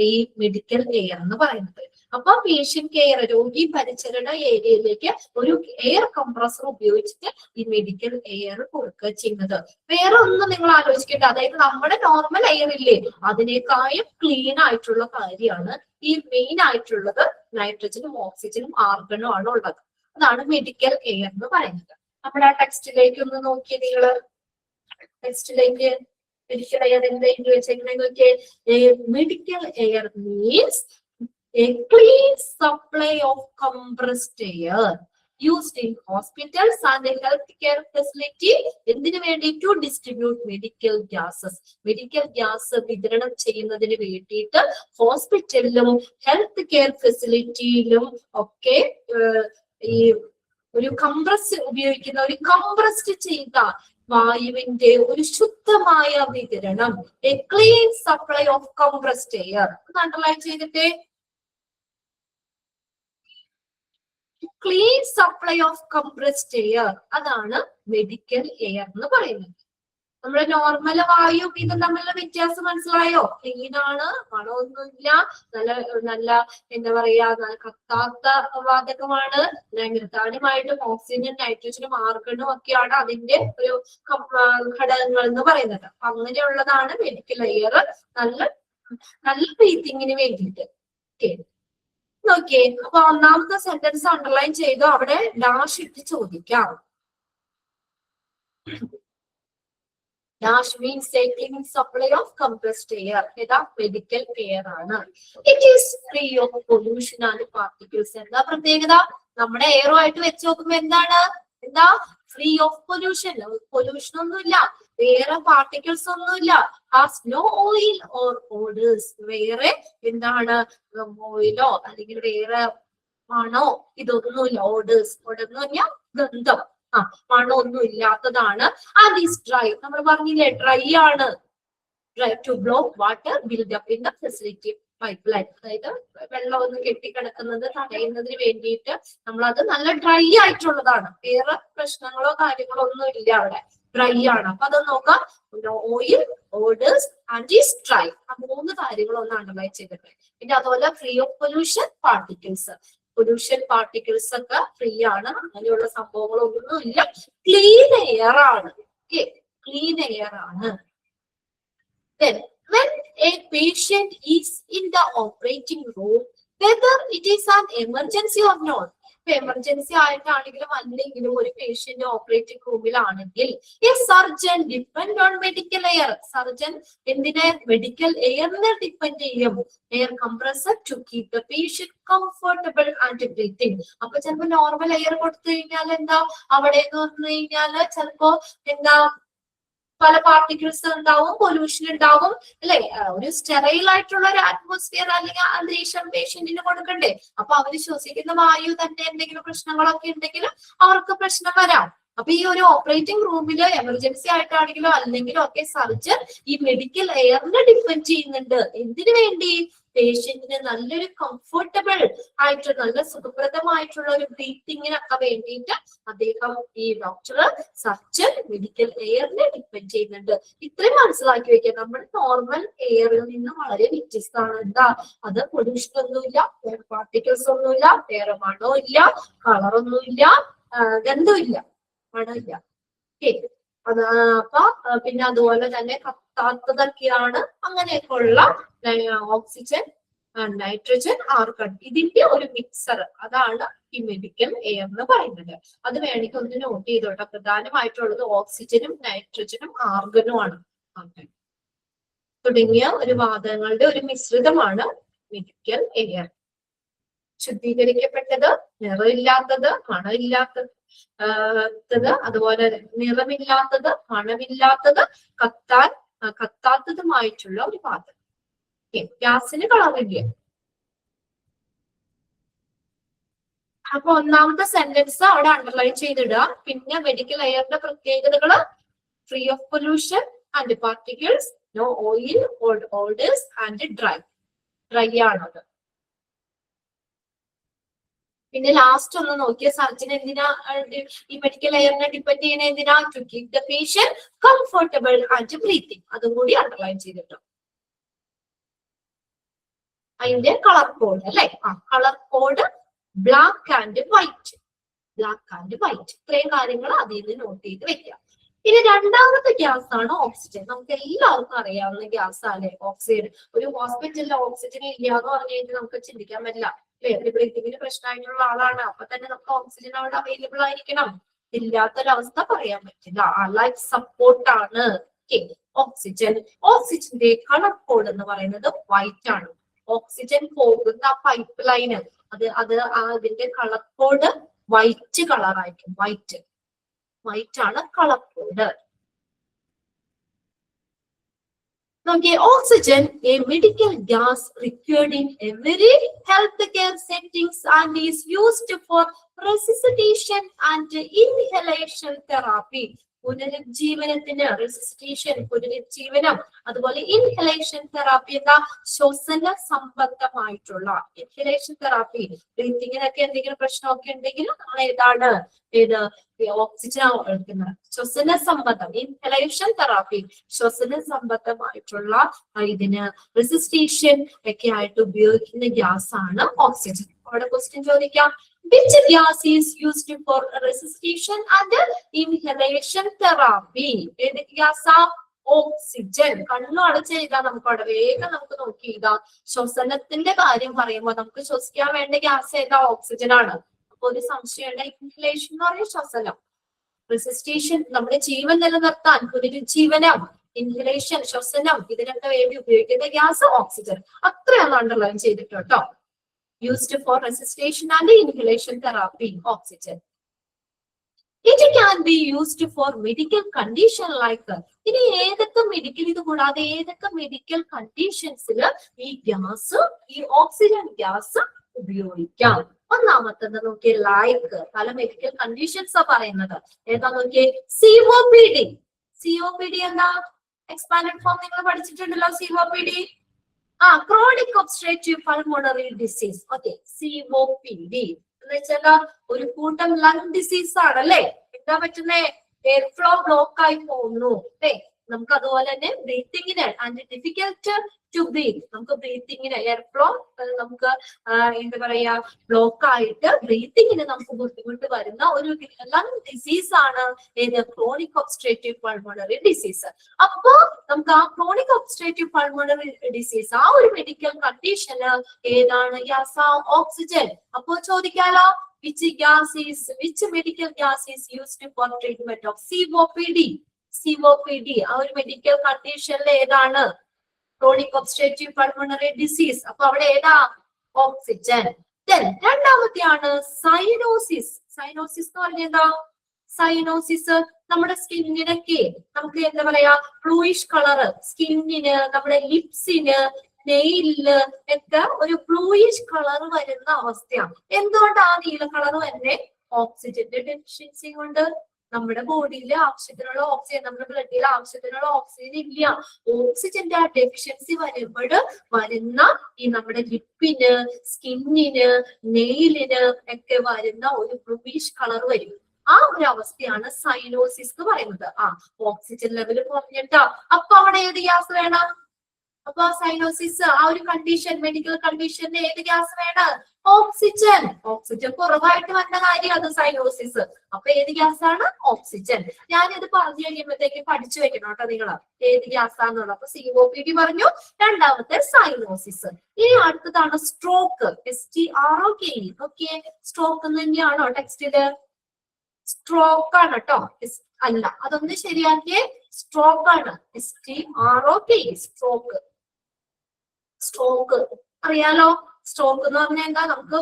ഈ മെഡിക്കൽ എയർ എന്ന് പറയുന്നത്. അപ്പൊ പേഷ്യന്റ് കെയർ രോഗി പരിചരണ ഏരിയയിലേക്ക് ഒരു എയർ കംപ്രസർ ഉപയോഗിച്ചിട്ട് ഈ മെഡിക്കൽ എയർ കൊടുക്കുക ചെയ്യുന്നത്. വേറെ ഒന്നും നിങ്ങൾ ആലോചിക്കേണ്ട, അതായത് നമ്മുടെ നോർമൽ എയർ ഇല്ലേ അതിനേക്കാളും ക്ലീൻ ആയിട്ടുള്ള കാര്യമാണ് ഈ മെയിൻ ആയിട്ടുള്ളത് നൈട്രജനും ഓക്സിജനും ആർഗണും ആണ് ഉള്ളത്. അതാണ് മെഡിക്കൽ എയർ എന്ന് പറയുന്നത്. നമ്മുടെ ആ ടെക്സ്റ്റിലേക്ക് ഒന്ന് നോക്കിയേ നിങ്ങള്. ടെക്സ്റ്റിലേക്ക് മെഡിക്കൽ എയർ എന്തെങ്കിലും വെച്ചെങ്ങനെ നോക്കിയേ? Medical air means a clean supply of compressed air used in hospitals and healthcare facility എന്തിനു വേണ്ടി? to distribute medical gases. Medical gas വിതരണം ചെയ്യുന്നതിന് വേണ്ടിയിട്ട് ഹോസ്പിറ്റലിലും ഹെൽത്ത് കെയർ ഫെസിലിറ്റിയിലും ഒക്കെ ഈ ഒരു ഉപയോഗിക്കുന്ന ഒരു കംപ്രസ്ഡ് ചെയ്ത വായുവിന്റെ ഒരു ശുദ്ധമായ വിതരണം, a clean supply of compressed air. Underline ചെയ്തിട്ടേ. Clean supply of compressed air അതാണ് മെഡിക്കൽ എയർ എന്ന് പറയുന്നത്. നമ്മുടെ നോർമൽ വായു ഇതും തമ്മിലുള്ള വ്യത്യാസം മനസ്സിലായോ? ക്ലീൻ ആണ്, മണമൊന്നുമില്ല, നല്ല എന്താ പറയാ കത്താത്ത വാതകമാണ്. പ്രധാനമായിട്ടും ഓക്സിജനും നൈട്രജനും ആർഗണും ഒക്കെയാണ് അതിന്റെ ഒരു ഘടകങ്ങൾ എന്ന് പറയുന്നത്. അങ്ങനെയുള്ളതാണ് മെഡിക്കൽ എയർ നല്ല ബ്രീത്തിങ്ങിന് വേണ്ടിയിട്ട്. ഓക്കെ, നോക്കിയേ. അപ്പൊ ഒന്നാമത്തെ സെന്റൻസ് അണ്ടർലൈൻ ചെയ്തു, അവിടെ ഡാഷ് ഇട്ട് ചോദിക്കാം. Dash means a clean supply of compressed air. ഏതാ? മെഡിക്കൽ എയർ ആണ്. It is free of pollution and particles. എന്താ പ്രത്യേകത? നമ്മുടെ എയറുമായിട്ട് വെച്ച് നോക്കുമ്പോ എന്താ ഫ്രീ ഓഫ് പൊല്യൂഷൻ. പൊല്യൂഷൻ ഒന്നുമില്ല, വേറെ പാർട്ടിക്കിൾസ് ഒന്നുമില്ല. Has no oil or odours. വേറെ എന്താണ് ഓയിലോ അല്ലെങ്കിൽ വേറെ മണോ ഇതൊന്നുമില്ല. ഓഡേഴ്സ് എന്ന് പറഞ്ഞാൽ ഗന്ധം, മണമൊന്നും ഇല്ലാത്തതാണ്. And is dry. നമ്മൾ പറഞ്ഞില്ലേ ഡ്രൈ ആണ്. Dry to block water build up in the facility pipeline. അതായത് വെള്ളം ഒന്ന് കെട്ടിക്കിടക്കുന്നത് തടയുന്നതിന് വേണ്ടിയിട്ട് നമ്മളത് നല്ല ഡ്രൈ ആയിട്ടുള്ളതാണ്. വേറെ പ്രശ്നങ്ങളോ കാര്യങ്ങളോ ഒന്നും ഇല്ല അവിടെ. ഡ്രൈ ആണ്. അപ്പൊ അത് നോക്കാം, oil, odours and is dry. ആ 3 കാര്യങ്ങൾ ഒന്ന് അണ്ടർലൈൻ ചെയ്തിട്ട്. പിന്നെ അതുപോലെ free of pollution particles. Pollution particles ഒക്കെ ഫ്രീ ആണ്, അങ്ങനെയുള്ള സംഭവങ്ങളൊന്നും ഇല്ല. ക്ലീൻ എയർ ആണ്. ക്ലീൻ എയർ ആണ്. Then, when a patient is in the operating room, whether it is an emergency or not, emergency ആയിട്ടാണെങ്കിലും അല്ലെങ്കിലും ഒരു പേഷ്യന്റ് ഓപ്പറേറ്റിംഗ് റൂമിലാണെങ്കിൽ ഈ surgeon depend on medical air. Surgeon എന്തിനെ? മെഡിക്കൽ എയറിനെ ഡിപ്പെൻഡ് ചെയ്യും. Air compressor to keep the patient comfortable and breathing. അപ്പൊ ചിലപ്പോ നോർമൽ എയർ കൊടുത്തു കഴിഞ്ഞാൽ എന്താ, അവിടെ എന്ന് പറഞ്ഞു കഴിഞ്ഞാല് ചിലപ്പോ എന്താ പല പാർട്ടിക്കിൾസ് ഉണ്ടാവും, പൊല്യൂഷൻ ഉണ്ടാവും, അല്ലെ? ഒരു സ്റ്റെറൈൽ ആയിട്ടുള്ള ഒരു അറ്റ്മോസ്ഫിയർ അല്ലെങ്കിൽ അന്തരീക്ഷം പേഷ്യന്റിന് കൊടുക്കണ്ടേ? അപ്പൊ അവര് ശ്വസിക്കുന്ന വായു തന്നെ എന്തെങ്കിലും പ്രശ്നങ്ങളൊക്കെ ഉണ്ടെങ്കിൽ അവർക്ക് പ്രശ്നം വരാം. അപ്പൊ ഈ ഒരു ഓപ്പറേറ്റിംഗ് റൂമില് എമർജൻസി ആയിട്ടാണെങ്കിലും അല്ലെങ്കിലും ഒക്കെ സർജൻ ഈ മെഡിക്കൽ എയറിനെ ഡിപ്പെൻഡ് ചെയ്യുന്നുണ്ട്. എന്തിനു വേണ്ടി? പേഷ്യന്റിന് നല്ലൊരു കംഫർട്ടബിൾ ആയിട്ട് നല്ല സുഖപ്രദമായിട്ടുള്ള ഒരു ബ്രീത്തിങ്ങിനൊക്കെ വേണ്ടിയിട്ട് അദ്ദേഹം ഈ ഡോക്ടർ സർജൻ മെഡിക്കൽ എയറിനെ ഡിപ്പെൻഡ് ചെയ്യുന്നുണ്ട്. ഇത്രയും മനസ്സിലാക്കി വെക്കുക. നമ്മുടെ നോർമൽ എയറിൽ നിന്ന് വളരെ വ്യത്യസ്തമാണ്. എന്താ? അത് പൊല്യൂഷൻ ഒന്നുമില്ല, വേറെ പാർട്ടിക്കിൾസ് ഒന്നുമില്ല, വേറെ മണവും ഇല്ല, കളറൊന്നുമില്ല, ഗന്ധമില്ല, മണമില്ല. അത് അപ്പൊ പിന്നെ അതുപോലെ തന്നെ കത്താത്തതൊക്കെയാണ്. അങ്ങനെയൊക്കെ ഉള്ള ഓക്സിജൻ, നൈട്രജൻ, ആർഗൺ, ഇതിന്റെ ഒരു മിക്സർ, അതാണ് ഈ മെഡിക്കൽ എയർ എന്ന് പറയുന്നത്. അത് വേണമെങ്കിൽ ഒന്ന് നോട്ട് ചെയ്തോട്ടെ. പ്രധാനമായിട്ടുള്ളത് ഓക്സിജനും നൈട്രജനും ആർഗനും ആണ്. തുടങ്ങിയ ഒരു വാതകങ്ങളുടെ ഒരു മിശ്രിതമാണ് മെഡിക്കൽ എയർ. ശുദ്ധീകരിക്കപ്പെട്ടത്, നിറമില്ലാത്തത്, മണമില്ലാത്തത്, അതുപോലെ നിറമില്ലാത്തത്, മണമില്ലാത്തത്, കത്താത്തതുമായിട്ടുള്ള ഒരു വാതകം. ഗ്യാസിന് കളറില്ല. അപ്പൊ ഒന്നാമത്തെ സെന്റൻസ് അവിടെ അണ്ടർലൈൻ ചെയ്തിടുക. പിന്നെ മെഡിക്കൽ എയറിന്റെ പ്രത്യേകതകള്: free of pollution and particles, no oil, odours and dry ആണത്. പിന്നെ ലാസ്റ്റ് ഒന്ന് നോക്കിയ സർജൻ എന്തിനാ ഈ മെഡിക്കൽ എയറിനെ ഡിപ്പെൻഡ് ചെയ്യുന്ന? എന്തിനാ? To keep the patient comfortable and breathing. അതും കൂടി അണ്ടർലൈൻ ചെയ്തിട്ടു. അതിന്റെ കളർ കോഡ് അല്ലെ? Colour code black and white. Black and white. ഇത്രയും കാര്യങ്ങൾ അതിൽ നിന്ന് നോട്ട് ചെയ്ത് വെക്കാം. ഇനി രണ്ടാമത്തെ ഗ്യാസ് ആണ് ഓക്സിജൻ. നമുക്ക് എല്ലാവർക്കും അറിയാവുന്ന ഗ്യാസ് ആണ് ഓക്സിജൻ. ഒരു ഹോസ്പിറ്റലിൽ ഓക്സിജൻ ഇല്ല എന്ന് പറഞ്ഞു കഴിഞ്ഞാൽ നമുക്ക് ചിന്തിക്കാൻ പറ്റില്ല. ബ്രീത്തിങ്ങിന് പ്രശ്നമായിട്ടുള്ള ആളാണ്, അപ്പൊ തന്നെ നമുക്ക് ഓക്സിജൻ അവിടെ അവൈലബിൾ ആയിരിക്കണം. ഇല്ലാത്തൊരവസ്ഥ പറയാൻ പറ്റില്ല. ലൈഫ് സപ്പോർട്ട് ആണ് ഓക്സിജൻ. ഓക്സിജന്റെ കളർ കോഡ് എന്ന് പറയുന്നത് വൈറ്റ് ആണ്. ഓക്സിജൻ പോകുന്ന പൈപ്പ് ലൈന് അതിന്റെ കളർ കോഡ് വൈറ്റ് കളർ ആയിരിക്കും. വൈറ്റ് ആണ് colour code. Okay, oxygen, a medical gas required in every healthcare settings and is used for resuscitation and inhalation therapy. പുനരുജ്ജീവനത്തിന് resuscitation, പുനരുജ്ജീവനം, അതുപോലെ ഇൻഹലേഷൻ തെറാപ്പി എന്ന ശ്വസന സംബന്ധമായിട്ടുള്ള ഇൻഹലേഷൻ തെറാപ്പി. ബ്രീത്തിങ്ങിനൊക്കെ എന്തെങ്കിലും പ്രശ്നമൊക്കെ ഉണ്ടെങ്കിൽ നമ്മൾ ഏതാണ് ഓക്സിജൻ എടുക്കുന്നത്. ശ്വസന സംബന്ധം, ഇൻഹലേഷൻ തെറാപ്പി, ശ്വസന സംബന്ധമായിട്ടുള്ള ഇതിന് റെസിസ്റ്റേഷൻ ഒക്കെ ആയിട്ട് ഉപയോഗിക്കുന്ന ഗ്യാസ് ആണ് ഓക്സിജൻ. അവിടെ ക്വസ്റ്റ്യൻ ചോദിക്കാം, which gas is used for resuscitation and inhalation therapy? ഏത് ഗ്യാസാ? ഓക്സിജൻ. കണ്ണു അടച്ച് എഴുതാം നമുക്ക് അവിടെ. വേഗം നമുക്ക് നോക്കി എഴുതാം. ശ്വസനത്തിന്റെ കാര്യം പറയുമ്പോൾ നമുക്ക് ശ്വസിക്കാൻ വേണ്ട ഗ്യാസ് ഏതാ? ഓക്സിജൻ ആണ്. അപ്പൊ ഒരു സംശയമുണ്ട്. ഇൻഹലേഷൻ എന്ന് പറയുന്നത് ശ്വസനം, റെസിസ്റ്റേഷൻ നമ്മുടെ ജീവൻ നിലനിർത്താൻ, പുനരുജ്ജീവനം, ഇൻഹലേഷൻ ശ്വസനം, ഇതിനൊക്കെ വേണ്ടി ഉപയോഗിക്കുന്ന ഗ്യാസ് ഓക്സിജൻ. അത്രയാണ് അണ്ടർലൈൻ ചെയ്തിട്ട് കേട്ടോ. Used for resuscitation and inhalation therapy, oxygen. It can be used for medical condition like ഇനി ഏതൊക്കെ മെഡിക്കൽ, ഇത് കൂടാതെ ഏതൊക്കെ മെഡിക്കൽ കണ്ടീഷൻസിൽ ഈ ഗ്യാസ്, ഈ ഓക്സിജൻ ഗ്യാസ് ഉപയോഗിക്കാം? ഒന്നാമത്തത് നോക്കിയേ, ലൈക്ക് പല മെഡിക്കൽ കണ്ടീഷൻസാ പറയുന്നത്. ഏതാ നോക്കിയേ? COPD. COPD എന്താ? എക്സ്പാൻഡഡ് ഫോം നിങ്ങൾ പഠിച്ചിട്ടുണ്ടല്ലോ. COPD chronic obstructive pulmonary disease. Okay, COPD എന്ന് വെച്ചാൽ ഒരു കൂട്ടം ലങ് ഡിസീസ് ആണല്ലേ. എന്താ പറ്റുന്നേ? എയർ ഫ്ലോ ബ്ലോക്ക് ആയി പോകുന്നു അല്ലെ. നമുക്ക് അതുപോലെ തന്നെ ബ്രീത്തിങ്ങിന് ആൻഡ് ഡിഫിക്കൽട്ട് ടു ബ്രീത്ത്, നമുക്ക് ബ്രീത്തിങ്ങിന് എയർ ഫ്ലോ നമുക്ക് എന്താ പറയാ ബ്ലോക്ക് ആയിട്ട് ബ്രീത്തിങ്ങിന് നമുക്ക് ബുദ്ധിമുട്ട് വരുന്ന ഒരു ലങ് ഡിസീസ് ആണ് ഏത് ക്രോണിക് ഒബ്സ്ട്രക്റ്റീവ് പൾമണറി ഡിസീസ്. അപ്പോ നമുക്ക് ആ ക്രോണിക് ഒബ്സ്ട്രക്റ്റീവ് പൾമണറി ഡിസീസ് ആ ഒരു മെഡിക്കൽ കണ്ടീഷന് ഏതാണ് ഗ്യാസ് ഓക്സിജൻ. അപ്പോ ചോദിക്കാലോ which medical gas is used for treatment of COPD? COPD ആ ഒരു മെഡിക്കൽ കണ്ടീഷനിൽ ഏതാണ് ക്രോണിക് ഒബ്സ്ട്രക്റ്റീവ് പൾമണറി ഡിസീസ്. അപ്പൊ അവിടെ ഏതാ ഓക്സിജൻ. രണ്ടാമത്തെയാണ് സൈനോസിസ്. സൈനോസിസ് എന്ന് പറഞ്ഞാൽ എന്താ? സൈനോസിസ് നമ്മുടെ സ്കിന്നിനൊക്കെ നമുക്ക് എന്താ പറയാ ബ്ലൂയിഷ് കളറ് സ്കിന്നിന്, നമ്മുടെ ലിപ്സിന്, നെയിലിന് ഒക്കെ ഒരു ബ്ലൂയിഷ് കളർ വരുന്ന അവസ്ഥയാണ്. എന്തുകൊണ്ട് ആ നീല കളർ തന്നെ? ഓക്സിജന്റെ ഡെഫിഷ്യൻസി കൊണ്ട്. നമ്മുടെ ബോഡിയിൽ ആവശ്യത്തിനുള്ള ഓക്സിജൻ, നമ്മുടെ ബ്ലഡിൽ ആവശ്യത്തിനുള്ള ഓക്സിജൻ ഇല്ല. ഓക്സിജന്റെ ആ ഡെഫിഷ്യൻസി വരുമ്പോൾ വരുന്ന ഈ നമ്മുടെ ലിപ്പിന്, സ്കിന്നിന്, നെയിലിന് ഒക്കെ വരുന്ന ഒരു ബ്ലൂയിഷ് കളർ വരും. ആ ഒരു അവസ്ഥയാണ് സൈനോസിസ് എന്ന് പറയുന്നത്. ഓക്സിജൻ ലെവൽ കുറഞ്ഞിട്ടാ. അപ്പൊ അവിടെ ഏത് ഗ്യാസ് വേണം? അപ്പൊ സൈനോസിസ് ആ ഒരു കണ്ടീഷൻ, മെഡിക്കൽ കണ്ടീഷന് ഏത് ഗ്യാസ് വേണം? ഓക്സിജൻ. ഓക്സിജൻ കുറവായിട്ട് വന്ന കാര്യം അത് സൈനോസിസ്. അപ്പൊ ഏത് ഗ്യാസ് ആണ്? ഓക്സിജൻ. ഞാനിത് പറഞ്ഞു കഴിയുമ്പോഴത്തേക്ക് പഠിച്ചു വെക്കണം കേട്ടോ നിങ്ങൾ ഏത് ഗ്യാസ് ആണെന്നുള്ളത്. അപ്പൊ COPD പറഞ്ഞു. രണ്ടാമത്തെ സൈനോസിസ്. ഇനി അടുത്തതാണ് സ്ട്രോക്ക്. STROKE. ഓക്കെ, സ്ട്രോക്ക് തന്നെയാണോ ടെക്സ്റ്റില്? സ്ട്രോക്ക് ആണ് കേട്ടോ, അല്ല. അതൊന്ന് ശരിയാക്കിയേ. സ്ട്രോക്ക് ആണ്. STROKE. സ്ട്രോക്ക്. സ്ട്രോക്ക് അറിയാലോ. സ്ട്രോക്ക് എന്ന് പറഞ്ഞാൽ എന്താ? നമുക്ക്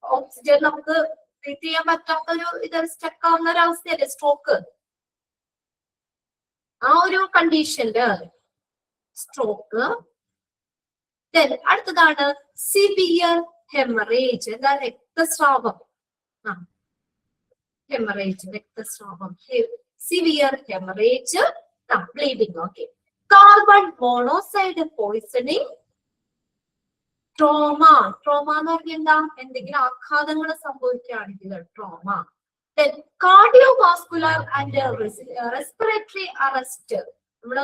ഓക്സിജൻ നമുക്ക് ബ്രീത്ത് ചെയ്യാൻ പറ്റാത്ത ഒരു ഇത് സ്റ്റക്ക് ആവുന്ന ഒരു അവസ്ഥയല്ലേ സ്ട്രോക്ക്. ആ ഒരു കണ്ടീഷനില് സ്ട്രോക്ക്. അടുത്തതാണ് സിവിയർ ഹെമറേജ്. എന്താ? രക്തസ്രാവം. ഹെമറേജ്, രക്തസ്രാവം. Severe haemorrhage, bleeding. Okay. Carbon monoxide poisoning, trauma. Trauma എന്ന് പറഞ്ഞാൽ എന്താ? എന്തെങ്കിലും ആഘാതങ്ങൾ സംഭവിക്കുകയാണെങ്കിൽ trauma. Cardiovascular and respiratory arrest. നമ്മള്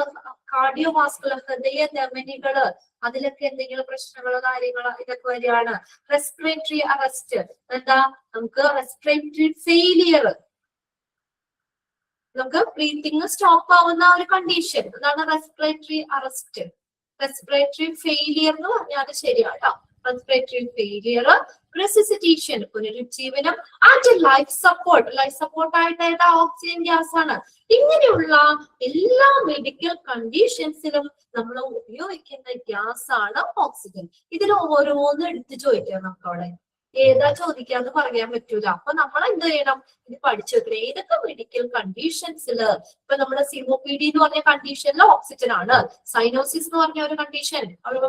കാർഡിയോവാസ്കുലർ ഹൃദയ ധമനികള് അതിലൊക്കെ എന്തെങ്കിലും പ്രശ്നങ്ങളോ കാര്യങ്ങളോ ഇതൊക്കെ വരികയാണ്. റെസ്പിറേറ്ററി അറസ്റ്റ് എന്താ? നമുക്ക് റെസ്പിറേറ്ററി ഫെയിലിയർ, നമുക്ക് ബ്രീത്തിങ് സ്റ്റോപ്പ് ആവുന്ന ഒരു കണ്ടീഷൻ, അതാണ് റെസ്പിറേറ്ററി അറസ്റ്റ്. റെസ്പിറേറ്ററി ഫെയിലിയർ എന്ന് പറഞ്ഞാൽ ശരിയാട്ടോ. റെസ്പിറേറ്ററി ഫെയിലിയർ, റെസിസിറ്റേഷൻ പുനരുജ്ജീവനം, and life support. Life support ആയിട്ട് ഓക്സിജൻ ഗ്യാസ് ആണ്. ഇങ്ങനെയുള്ള എല്ലാ മെഡിക്കൽ കണ്ടീഷൻസിലും നമ്മൾ ഉപയോഗിക്കുന്ന ഗ്യാസ് ആണ് ഓക്സിജൻ. ഇതിൽ ഓരോന്നും എടുത്ത് ചോദിക്കാം നമുക്ക് അവിടെ. ഏതാ ചോദിക്കാന്ന് പറയാൻ പറ്റൂല. അപ്പൊ നമ്മൾ എന്ത് ചെയ്യണം? ഇത് പഠിച്ചു വെക്കണം. ഏതൊക്കെ മെഡിക്കൽ കണ്ടീഷൻസില് ഇപ്പൊ നമ്മുടെ COPD എന്ന് പറഞ്ഞ കണ്ടീഷനിൽ ഓക്സിജൻ ആണ്. സൈനോസിസ് എന്ന് പറഞ്ഞ ഒരു കണ്ടീഷൻ,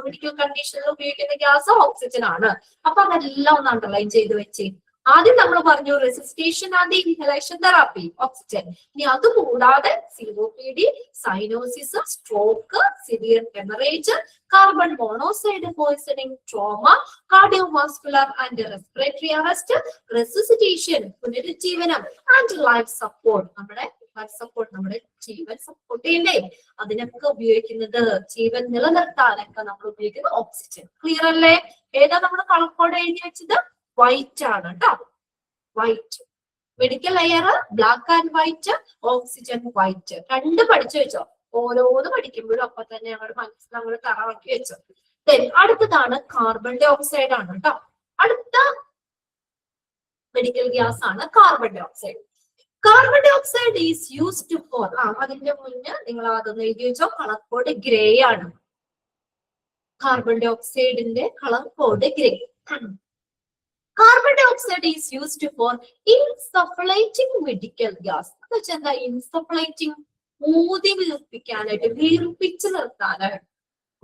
മെഡിക്കൽ കണ്ടീഷനിൽ ഉപയോഗിക്കുന്ന ഗ്യാസ് ഓക്സിജൻ ആണ്. അപ്പൊ അതെല്ലാം ഒന്ന് അണ്ടർലൈൻ ചെയ്ത് വെച്ചേ. ആദ്യം നമ്മൾ പറഞ്ഞു resuscitation and inhalation therapy, oxygen. ഇനി അതുകൂടാതെ COPD, cyanosis, stroke, severe haemorrhage, carbon monoxide poisoning, trauma, cardiovascular and respiratory arrest, resuscitation പുനരുജ്ജീവനം, ആൻഡ് ലൈഫ് സപ്പോർട്ട്. നമ്മുടെ ലൈഫ് സപ്പോർട്ട്, നമ്മുടെ ജീവൻ സപ്പോർട്ട് ചെയ്യണ്ടേ, അതിനൊക്കെ ഉപയോഗിക്കുന്നത്, ജീവൻ നിലനിർത്താനൊക്കെ നമ്മൾ ഉപയോഗിക്കുന്നത് ഓക്സിജൻ. ക്ലിയർ അല്ലേ? ഏതാ നമ്മൾ കളർ കോഡ് എഴുതി വെച്ചത്? വൈറ്റ് ആണ് കേട്ടോ. White medical layer black and white, oxygen white. രണ്ട് പഠിച്ചു വെച്ചോ. ഓരോന്ന് പഠിക്കുമ്പോഴും അപ്പൊ തന്നെ ഞങ്ങളുടെ മനസ്സിൽ നമ്മൾ തറവാക്കി വെച്ചോ. അടുത്തതാണ് കാർബൺ ഡൈ ഓക്സൈഡ് ആണ് കേട്ടോ. അടുത്ത മെഡിക്കൽ ഗ്യാസ് ആണ് carbon dioxide. Carbon dioxide is used for, അതിന്റെ മുന്നേ നിങ്ങൾ അതൊന്ന് എഴുതി വെച്ചോ. കളർ കോഡ് ഗ്രേ ആണ്. കാർബൺ ഡൈ ഓക്സൈഡിന്റെ colour code grey. Carbon dioxide is used for insufflating medical gas. എന്ന് വെച്ചാൽ എന്താ? ഇൻസഫ്ലേറ്റിംഗ്, ഊതി വീർപ്പിക്കാനായിട്ട്, വീർപ്പിച്ച് നിർത്താനായിട്ട്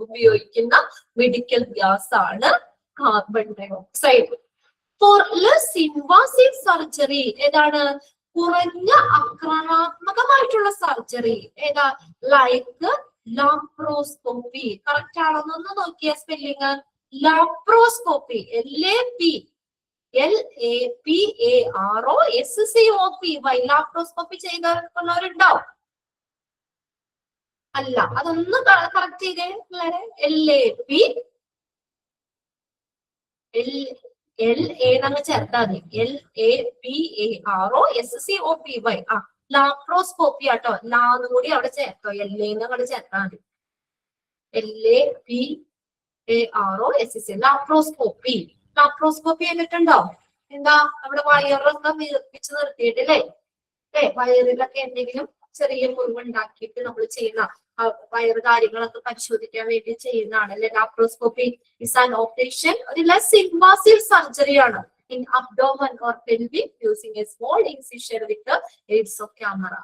ഉപയോഗിക്കുന്ന മെഡിക്കൽ ഗ്യാസ് ആണ് carbon dioxide. For less invasive surgery, ഏതാണ്? കുറഞ്ഞ ആക്രമണാത്മകമായിട്ടുള്ള സർജറി. ഏതാ? Like laparoscopy. കറക്റ്റ് ആണെന്നൊന്ന് നോക്കിയ spelling. Laparoscopy, LAP LAPAROSCOPY. Laparoscopy ചെയ്തവരുണ്ടോ? അല്ല, അതൊന്ന് കറക്റ്റ് ചെയ്തേ പിള്ളേരെ. LA ചേർത്താൽ മതി. LAPAROSCOPY. ലാപ്രോസ്കോപ്പി ആട്ടോ. ലാന്നും കൂടി അവിടെ ചേർത്തോ. LA അവിടെ ചേർത്താൽ മതി. LAPAROSC. ലാപ്രോസ്കോപ്പി. ലാപ്രോസ്കോപ്പി ചെയ്തിട്ടുണ്ടോ? എന്താ നമ്മുടെ വയറൊക്കെ വീർപ്പിച്ച് നിർത്തിയിട്ടില്ലേ? വയറിലൊക്കെ എന്തെങ്കിലും ചെറിയ മുറിവുണ്ടാക്കിയിട്ട് നമ്മൾ ചെയ്യുന്ന വയറ് കാര്യങ്ങളൊക്കെ പരിശോധിക്കാൻ വേണ്ടി ചെയ്യുന്നതാണ് അല്ലെ ലാപ്രോസ്കോപ്പി. ഇസ് ആൻ ഓപ്പറേഷൻ, ഒരു ലെസ് ഇൻവാസീവ് സർജറി ആണ് in abdomen or pelvic using a small incision with the aids of a camera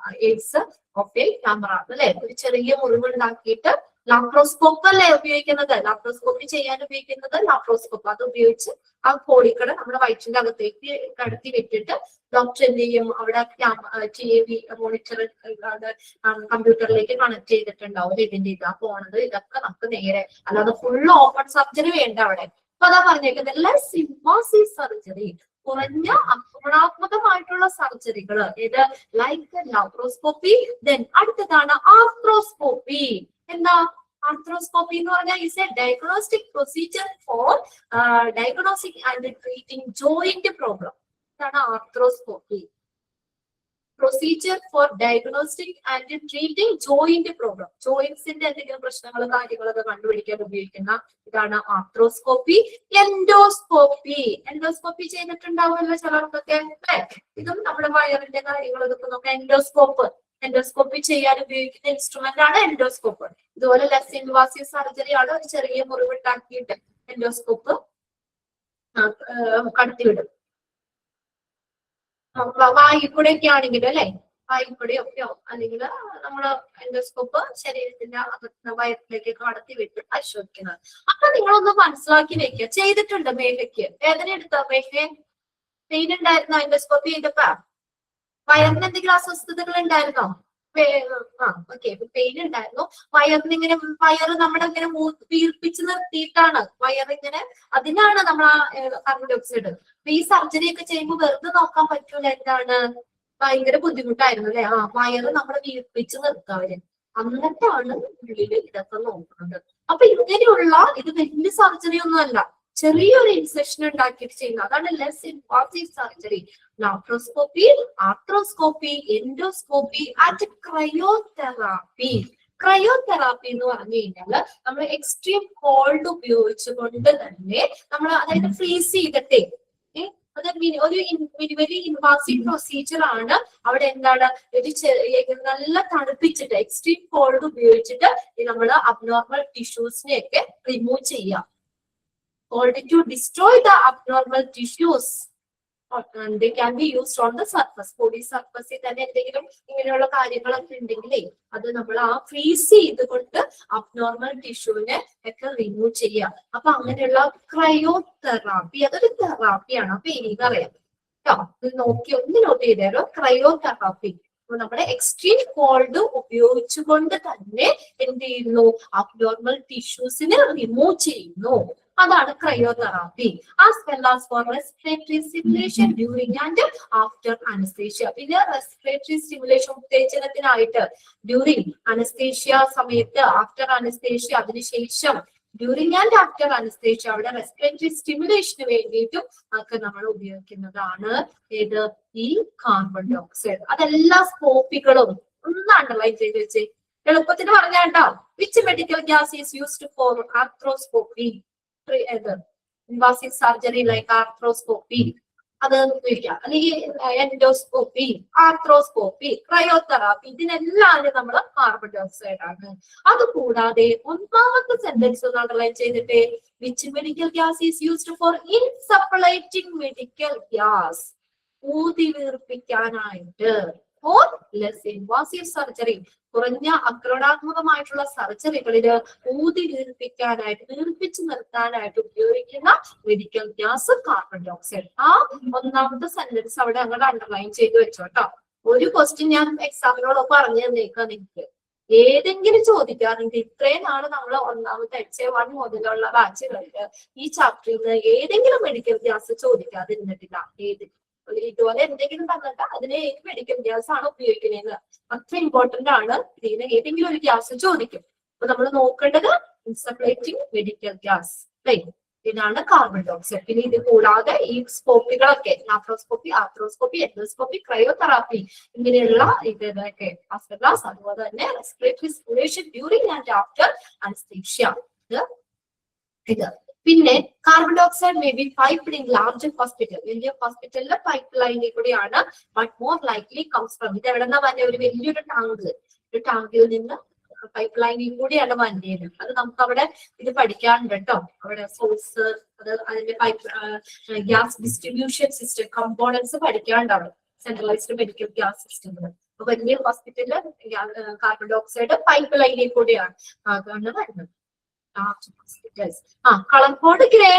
അല്ലെ. ഒരു ചെറിയ മുറിവ് ഉണ്ടാക്കിയിട്ട് ലാപ്രോസ്കോപ്പ് അല്ലേ ഉപയോഗിക്കുന്നത്. ലാപ്രോസ്കോപ്പി ചെയ്യാൻ ഉപയോഗിക്കുന്നത് ലാപ്രോസ്കോപ്പ്. അത് ഉപയോഗിച്ച് ആ കോഴിക്കട നമ്മുടെ വയറ്റിന്റെ അകത്തേക്ക് കടത്തി വിട്ടിട്ട് ഡോക്ടർ എന്ത് ചെയ്യും, അവിടെ TV മോണിറ്റർ കമ്പ്യൂട്ടറിലേക്ക് കണക്ട് ചെയ്തിട്ടുണ്ടാവും. ഇതിന്റെ ഇതാ പോണത്, ഇതൊക്കെ നമുക്ക് നേരെ, അല്ലാതെ ഫുൾ ഓപ്പൺ സർജറി വേണ്ട അവിടെ. അപ്പൊ അതാ പറഞ്ഞേക്കുന്നത് ലെസ് ഇൻവാസീവ് സർജറി, കുറഞ്ഞ ആക്രമണാത്മകമായിട്ടുള്ള സർജറികൾ. ഇത് ലൈക്ക് ലാപ്രോസ്കോപ്പി. ദെൻ അടുത്തതാണ് ആർത്രോസ്കോപ്പി. എന്താ ആർത്രോസ്കോപ്പി എന്ന് പറഞ്ഞാൽ is a diagnostic procedure for diagnostic and treating joint problem. ഇതാണ് arthroscopy. Procedure for diagnostic and treating joint problem. ജോയിന്റ്സിന്റെ എന്തെങ്കിലും പ്രശ്നങ്ങൾ കാര്യങ്ങളൊക്കെ കണ്ടുപിടിക്കാൻ ഉപയോഗിക്കുന്ന ഇതാണ് ആർത്രോസ്കോപ്പി. എൻഡോസ്കോപ്പി. എൻഡോസ്കോപ്പി ചെയ്തിട്ടുണ്ടാവുമല്ലോ ചിലർക്കൊക്കെ അല്ലെ. ഇതും നമ്മുടെ വയറിന്റെ കാര്യങ്ങൾ ഇതൊക്കെ നോക്കാം. എൻഡോസ്കോപ്പി ചെയ്യാൻ ഉപയോഗിക്കുന്ന ഇൻസ്ട്രുമെന്റ് ആണ് എൻഡോസ്കോപ്പ്. ഇതുപോലെ ലെസ് ഇൻവാസീവ് സർജറി ആണ്. ഒരു ചെറിയ മുറിവുണ്ടാക്കിയിട്ട് എൻഡോസ്കോപ്പ് കടത്തിവിടും. വായിക്കൂടെയൊക്കെ ആണെങ്കിലും അല്ലെ, വായിക്കൂടെയൊക്കെയോ അല്ലെങ്കിൽ നമ്മള് എൻഡോസ്കോപ്പ് ശരീരത്തിന്റെ അകത്ത് വയറ്റിലേക്ക് കടത്തി വിട്ട് പരിശോധിക്കുന്നത്. അപ്പൊ നിങ്ങളൊന്ന് മനസ്സിലാക്കി വെക്കുക. ചെയ്തിട്ടുണ്ട് മേഘയ്ക്ക്. വേദന എടുത്തോ മേഘയെ? പെയിൻ ഉണ്ടായിരുന്നോ എൻഡോസ്കോപ്പി ചെയ്തപ്പോ? വയറിന് എന്തെങ്കിലും അസ്വസ്ഥതകൾ ഉണ്ടായിരുന്നോ? ഓക്കെ, പെയിൻ ഉണ്ടായിരുന്നു. വയറ് നമ്മുടെ ഇങ്ങനെ വീർപ്പിച്ച് നിർത്തിയിട്ടാണ് വയറിങ്ങനെ, അതിനാണ് നമ്മൾ ആ കാർബൺ ഡൈ ഓക്സൈഡ്. അപ്പൊ ഈ സർജറി ഒക്കെ ചെയ്യുമ്പോൾ വെറുതെ നോക്കാൻ പറ്റൂല. എന്താണ്, ഭയങ്കര ബുദ്ധിമുട്ടായിരുന്നു അല്ലെ. വയറ് നമ്മളെ വീർപ്പിച്ച് നിർത്താവര്, എന്നിട്ടാണ് ഉള്ളില് ഇതൊക്കെ നോക്കുന്നത്. അപ്പൊ ഇങ്ങനെയുള്ള ഇത് വലിയ സർജറി ഒന്നും അല്ല, ചെറിയൊരു ഇൻസെഷൻ ഉണ്ടാക്കിയിട്ട് ചെയ്യുന്നത്. അതാണ് less invasive surgery. Laparoscopy, arthroscopy, endoscopy and cryotherapy. Cryotherapy എന്ന് പറഞ്ഞു കഴിഞ്ഞാല് നമ്മൾ എക്സ്ട്രീം കോൾഡ് ഉപയോഗിച്ചുകൊണ്ട് തന്നെ നമ്മൾ, അതായത് ഫ്രീസ് ചെയ്തിട്ടേ, അത് ഒരു വെരി ഇൻവാസീവ് പ്രൊസീജിയർ ആണ്. അവിടെ എന്താണ്, ഒരു നല്ല തണുപ്പിച്ചിട്ട് എക്സ്ട്രീം കോൾഡ് ഉപയോഗിച്ചിട്ട് നമ്മൾ അബ്നോർമൽ ടിഷ്യൂസിനെയൊക്കെ റിമൂവ് ചെയ്യാം. Cold to destroy the abnormal tissues. And they can be used on the surface. Body surface തന്നെ എന്തെങ്കിലും ഇങ്ങനെയുള്ള കാര്യങ്ങളൊക്കെ ഉണ്ടെങ്കിലേ അത് നമ്മൾ ആ ഫ്രീസ് ചെയ്തുകൊണ്ട് അബ്നോർമൽ ടിഷ്യൂവിനെ ഒക്കെ റിമൂവ് ചെയ്യാം. അപ്പൊ അങ്ങനെയുള്ള ക്രയോതെറാപ്പി, അതൊരു തെറാപ്പിയാണ്. അപ്പൊ എനിക്കറിയാം കേട്ടോ, ഒന്ന് നോട്ട് ചെയ്തേരോ. ക്രയോതെറാപ്പി നമ്മുടെ എക്സ്ട്രീം കോൾഡ് ഉപയോഗിച്ചുകൊണ്ട് തന്നെ എന്ത് ചെയ്യുന്നു, അബ്നോർമൽ ടിഷ്യൂസിനെ റിമൂവ് ചെയ്യുന്നു. അതാണ് cryotherapy. As well as for respiratory stimulation during and after anaesthesia. പിന്നെ റെസ്പിറേറ്ററി സ്റ്റിമുലേഷൻ, ഉത്തേജനത്തിനായിട്ട് ഡ്യൂറിങ് അനസ്തേഷ്യ സമയത്ത്, ആഫ്റ്റർ അനസ്തേഷ്യ അതിനുശേഷം, ഡ്യൂറിങ് ആൻഡ് ആഫ്റ്റർ അനസ്തേഷ്യ അവിടെ റെസ്പിറേറ്ററി സ്റ്റിമുലേഷന് വേണ്ടിയിട്ടും ഒക്കെ നമ്മൾ ഉപയോഗിക്കുന്നതാണ് ഏത്, ഈ കാർബൺ ഡൈ ഓക്സൈഡ്. അതെല്ലാ സ്കോപ്പികളും ഒന്ന് അണ്ടർലൈൻ ചെയ്ത് വെച്ച് എളുപ്പത്തിന് പറഞ്ഞാട്ടോ. Which medical gas is used for arthroscopy? Invasive surgery like arthroscopy അത് ഉപയോഗിക്കാം. അല്ലെങ്കിൽ എൻഡോസ്കോപ്പി, ആർത്രോസ്കോപ്പി, ക്രയോതെറാപ്പി, ഇതിനെല്ലാം നമ്മൾ കാർബൺ ഡൈ ഓക്സൈഡ് ആണ്. അതുകൂടാതെ ഒന്നാമത്തെ സെന്റൻസ് ഒന്ന് അണ്ടർലൈൻ ചെയ്തിട്ട്, which medical gas is used for insufflating medical gas, ഊതി വീർപ്പിക്കാനായിട്ട്. ഫോർ ലെസ് ഇൻവാസീവ് സർജറി, കുറഞ്ഞ ആക്രമണാത്മകമായിട്ടുള്ള സർജറികളിൽ ഊതി വീർപ്പിക്കാനായിട്ട്, വീർപ്പിച്ചു നിർത്താനായിട്ട് ഉപയോഗിക്കുന്ന medical gas carbon dioxide. ആ ഒന്നാമത്തെ സെന്റൻസ് അവിടെ അങ്ങോട്ട് അണ്ടർലൈൻ ചെയ്ത് വെച്ചോട്ടോ. ഒരു ക്വസ്റ്റ്യൻ ഞാൻ എക്സാമിനോട് പറഞ്ഞു തന്നേക്കാം നിങ്ങൾക്ക്. ഏതെങ്കിലും ചോദിക്കാറുണ്ട്. ഇത്രയും നാള് നമ്മൾ ഒന്നാമത്തെ HA1 മുതലുള്ള ബാച്ചുകളില് ഈ ചാപ്റ്ററിൽ നിന്ന് ഏതെങ്കിലും മെഡിക്കൽ ഗ്യാസ് ചോദിക്കാതിരുന്നിട്ടില്ല. ഇതുപോലെ എന്തെങ്കിലും തന്നിട്ട് അതിന് ഏത് മെഡിക്കൽ ഗ്യാസ് ആണ് ഉപയോഗിക്കുന്നതെന്ന് അത്ര ഇമ്പോർട്ടന്റ് ആണ്. ഇതിന് ഏതെങ്കിലും ഒരു ഗ്യാസ് ചോദിക്കും. അപ്പൊ നമ്മൾ നോക്കേണ്ടത് ഇൻസഫ്ലേറ്റിംഗ് മെഡിക്കൽ ഗ്യാസ് ഇതാണ് കാർബൺ ഡയോക്സൈഡ്. പിന്നെ ഇത് കൂടാതെ ഈ സ്കോപ്പികളൊക്കെ ലാപ്രോസ്കോപ്പി, ആർത്രോസ്കോപ്പി, എൻഡോസ്കോപ്പി, ക്രയോതെറാപ്പി ഇങ്ങനെയുള്ള ഇതൊക്കെ അതുപോലെ തന്നെ respiratory stimulation during and after anaesthesia ഇത്. പിന്നെ carbon dioxide may be piped in large hospital. വലിയ ഹോസ്പിറ്റലിലെ പൈപ്പ് ലൈനിൽ കൂടിയാണ്. But more likely comes from ഇത് എവിടെ നിന്നാ വന്ന ഒരു വലിയൊരു ടാങ്കിൽ നിന്ന് പൈപ്പ് ലൈനിൽ കൂടിയാണ് വന്നത്. അത് നമുക്ക് അവിടെ ഇത് പഠിക്കാറുണ്ട് കേട്ടോ. അവിടെ സോഴ്സ്, അത് അതിന്റെ pipe gas distribution system components പഠിക്കാറുണ്ടാവും സെൻട്രലൈസ്ഡ് മെഡിക്കൽ ഗ്യാസ് സിസ്റ്റം. അപ്പൊ വലിയ ഹോസ്പിറ്റലില് കാർബൺ ഡയോക്സൈഡ് പൈപ്പ് ലൈനിൽ കൂടിയാണ് വരുന്നത്. കളർ കോഡ് ഗ്രേ,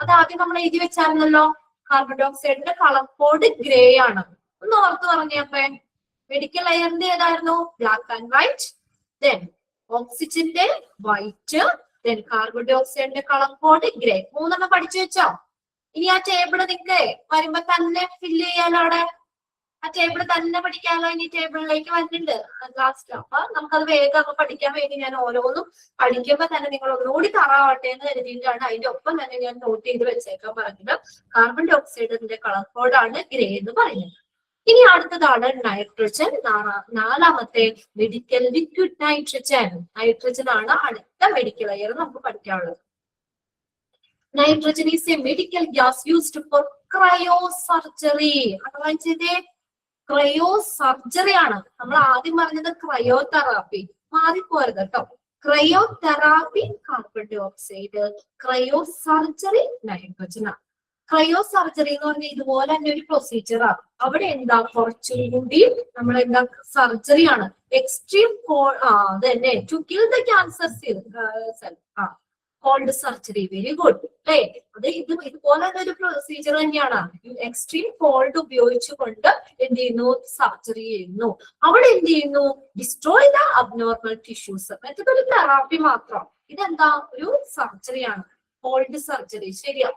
അത് ആദ്യം നമ്മൾ എഴുതി വെച്ചായിരുന്നല്ലോ. കാർബൺ ഡയോക്സൈഡിന്റെ കളർ കോഡ് ഗ്രേ ആണ്. ഒന്ന് ഓർത്ത് പറഞ്ഞപ്പോ മെഡിക്കൽ ലെയറിന്റെ ഏതായിരുന്നു? Black and white. Then ഓക്സിജന്റെ വൈറ്റ്, then കാർബൺ ഡയോക്സൈഡിന്റെ കളർ കോഡ് ഗ്രേ. മൂന്നെണ്ണം പഠിച്ചു വെച്ചോ. ഇനി ആ ടേബിള് നിങ്ങൾക്ക് വരുമ്പോ തന്നെ ഫില്ല് ചെയ്യാലോ. അവിടെ ആ ടേബിള് തന്നെ പഠിക്കാലോ. ഇനി ടേബിളിലേക്ക് വരുന്നുണ്ട് ലാസ്റ്റ്. അപ്പൊ നമുക്കത് വേഗം പഠിക്കാൻ വേണ്ടി ഞാൻ ഓരോന്നും പഠിക്കുമ്പോ തന്നെ നിങ്ങൾ ഒന്നുകൂടി തറാവട്ടെ എന്ന് കരുതിയിട്ടാണ് അതിന്റെ ഒപ്പം തന്നെ ഞാൻ നോട്ട് ചെയ്ത് വെച്ചേക്കാൻ പറഞ്ഞത്. കാർബൺ ഡയോക്സൈഡിന്റെ കളർ കോഡാണ് ഗ്രേ എന്ന് പറയുന്നത്. ഇനി അടുത്തതാണ് നൈട്രജൻ. നാലാമത്തെ മെഡിക്കൽ ലിക്വിഡ് നൈട്രജൻ. നൈട്രജൻ ആണ് അടുത്ത മെഡിക്കൽ ലെയർ നമുക്ക് പഠിക്കാനുള്ളത്. Nitrogen is A medical gas used for cryo surgery. അഥവാ ചെയ്തേ ക്രയോ സർജറി ആണ്. നമ്മൾ ആദ്യം പറഞ്ഞത് ക്രയോ തെറാപ്പി, മാറിപ്പോരുത് കേട്ടോ. Cryo therapy carbon dioxide, cryo surgery nitrogen ആണ്. ക്രയോ സർജറി എന്ന് പറഞ്ഞാൽ ഇതുപോലെ തന്നെ ഒരു പ്രൊസീജിയറാണ്. അവിടെ എന്താ കുറച്ചും കൂടി നമ്മൾ എന്താ സർജറി ആണ്. എക്സ്ട്രീം തന്നെ to kill the cancer cell cold surgery. Very good അല്ലേ? അത് ഇതുപോലെ തന്നെ ഒരു പ്രൊസീജിയർ തന്നെയാണ്. എക്സ്ട്രീം കോൾഡ് ഉപയോഗിച്ചുകൊണ്ട് എന്ത് ചെയ്യുന്നു? സർജറി ചെയ്യുന്നു. അവിടെ എന്ത് ചെയ്യുന്നു? Destroy the abnormal tissues. മറ്റൊരു തെറാപ്പി മാത്രം. ഇതെന്താ? ഒരു സർജറിയാണ്, കോൾഡ് സർജറി. ശരിയാ.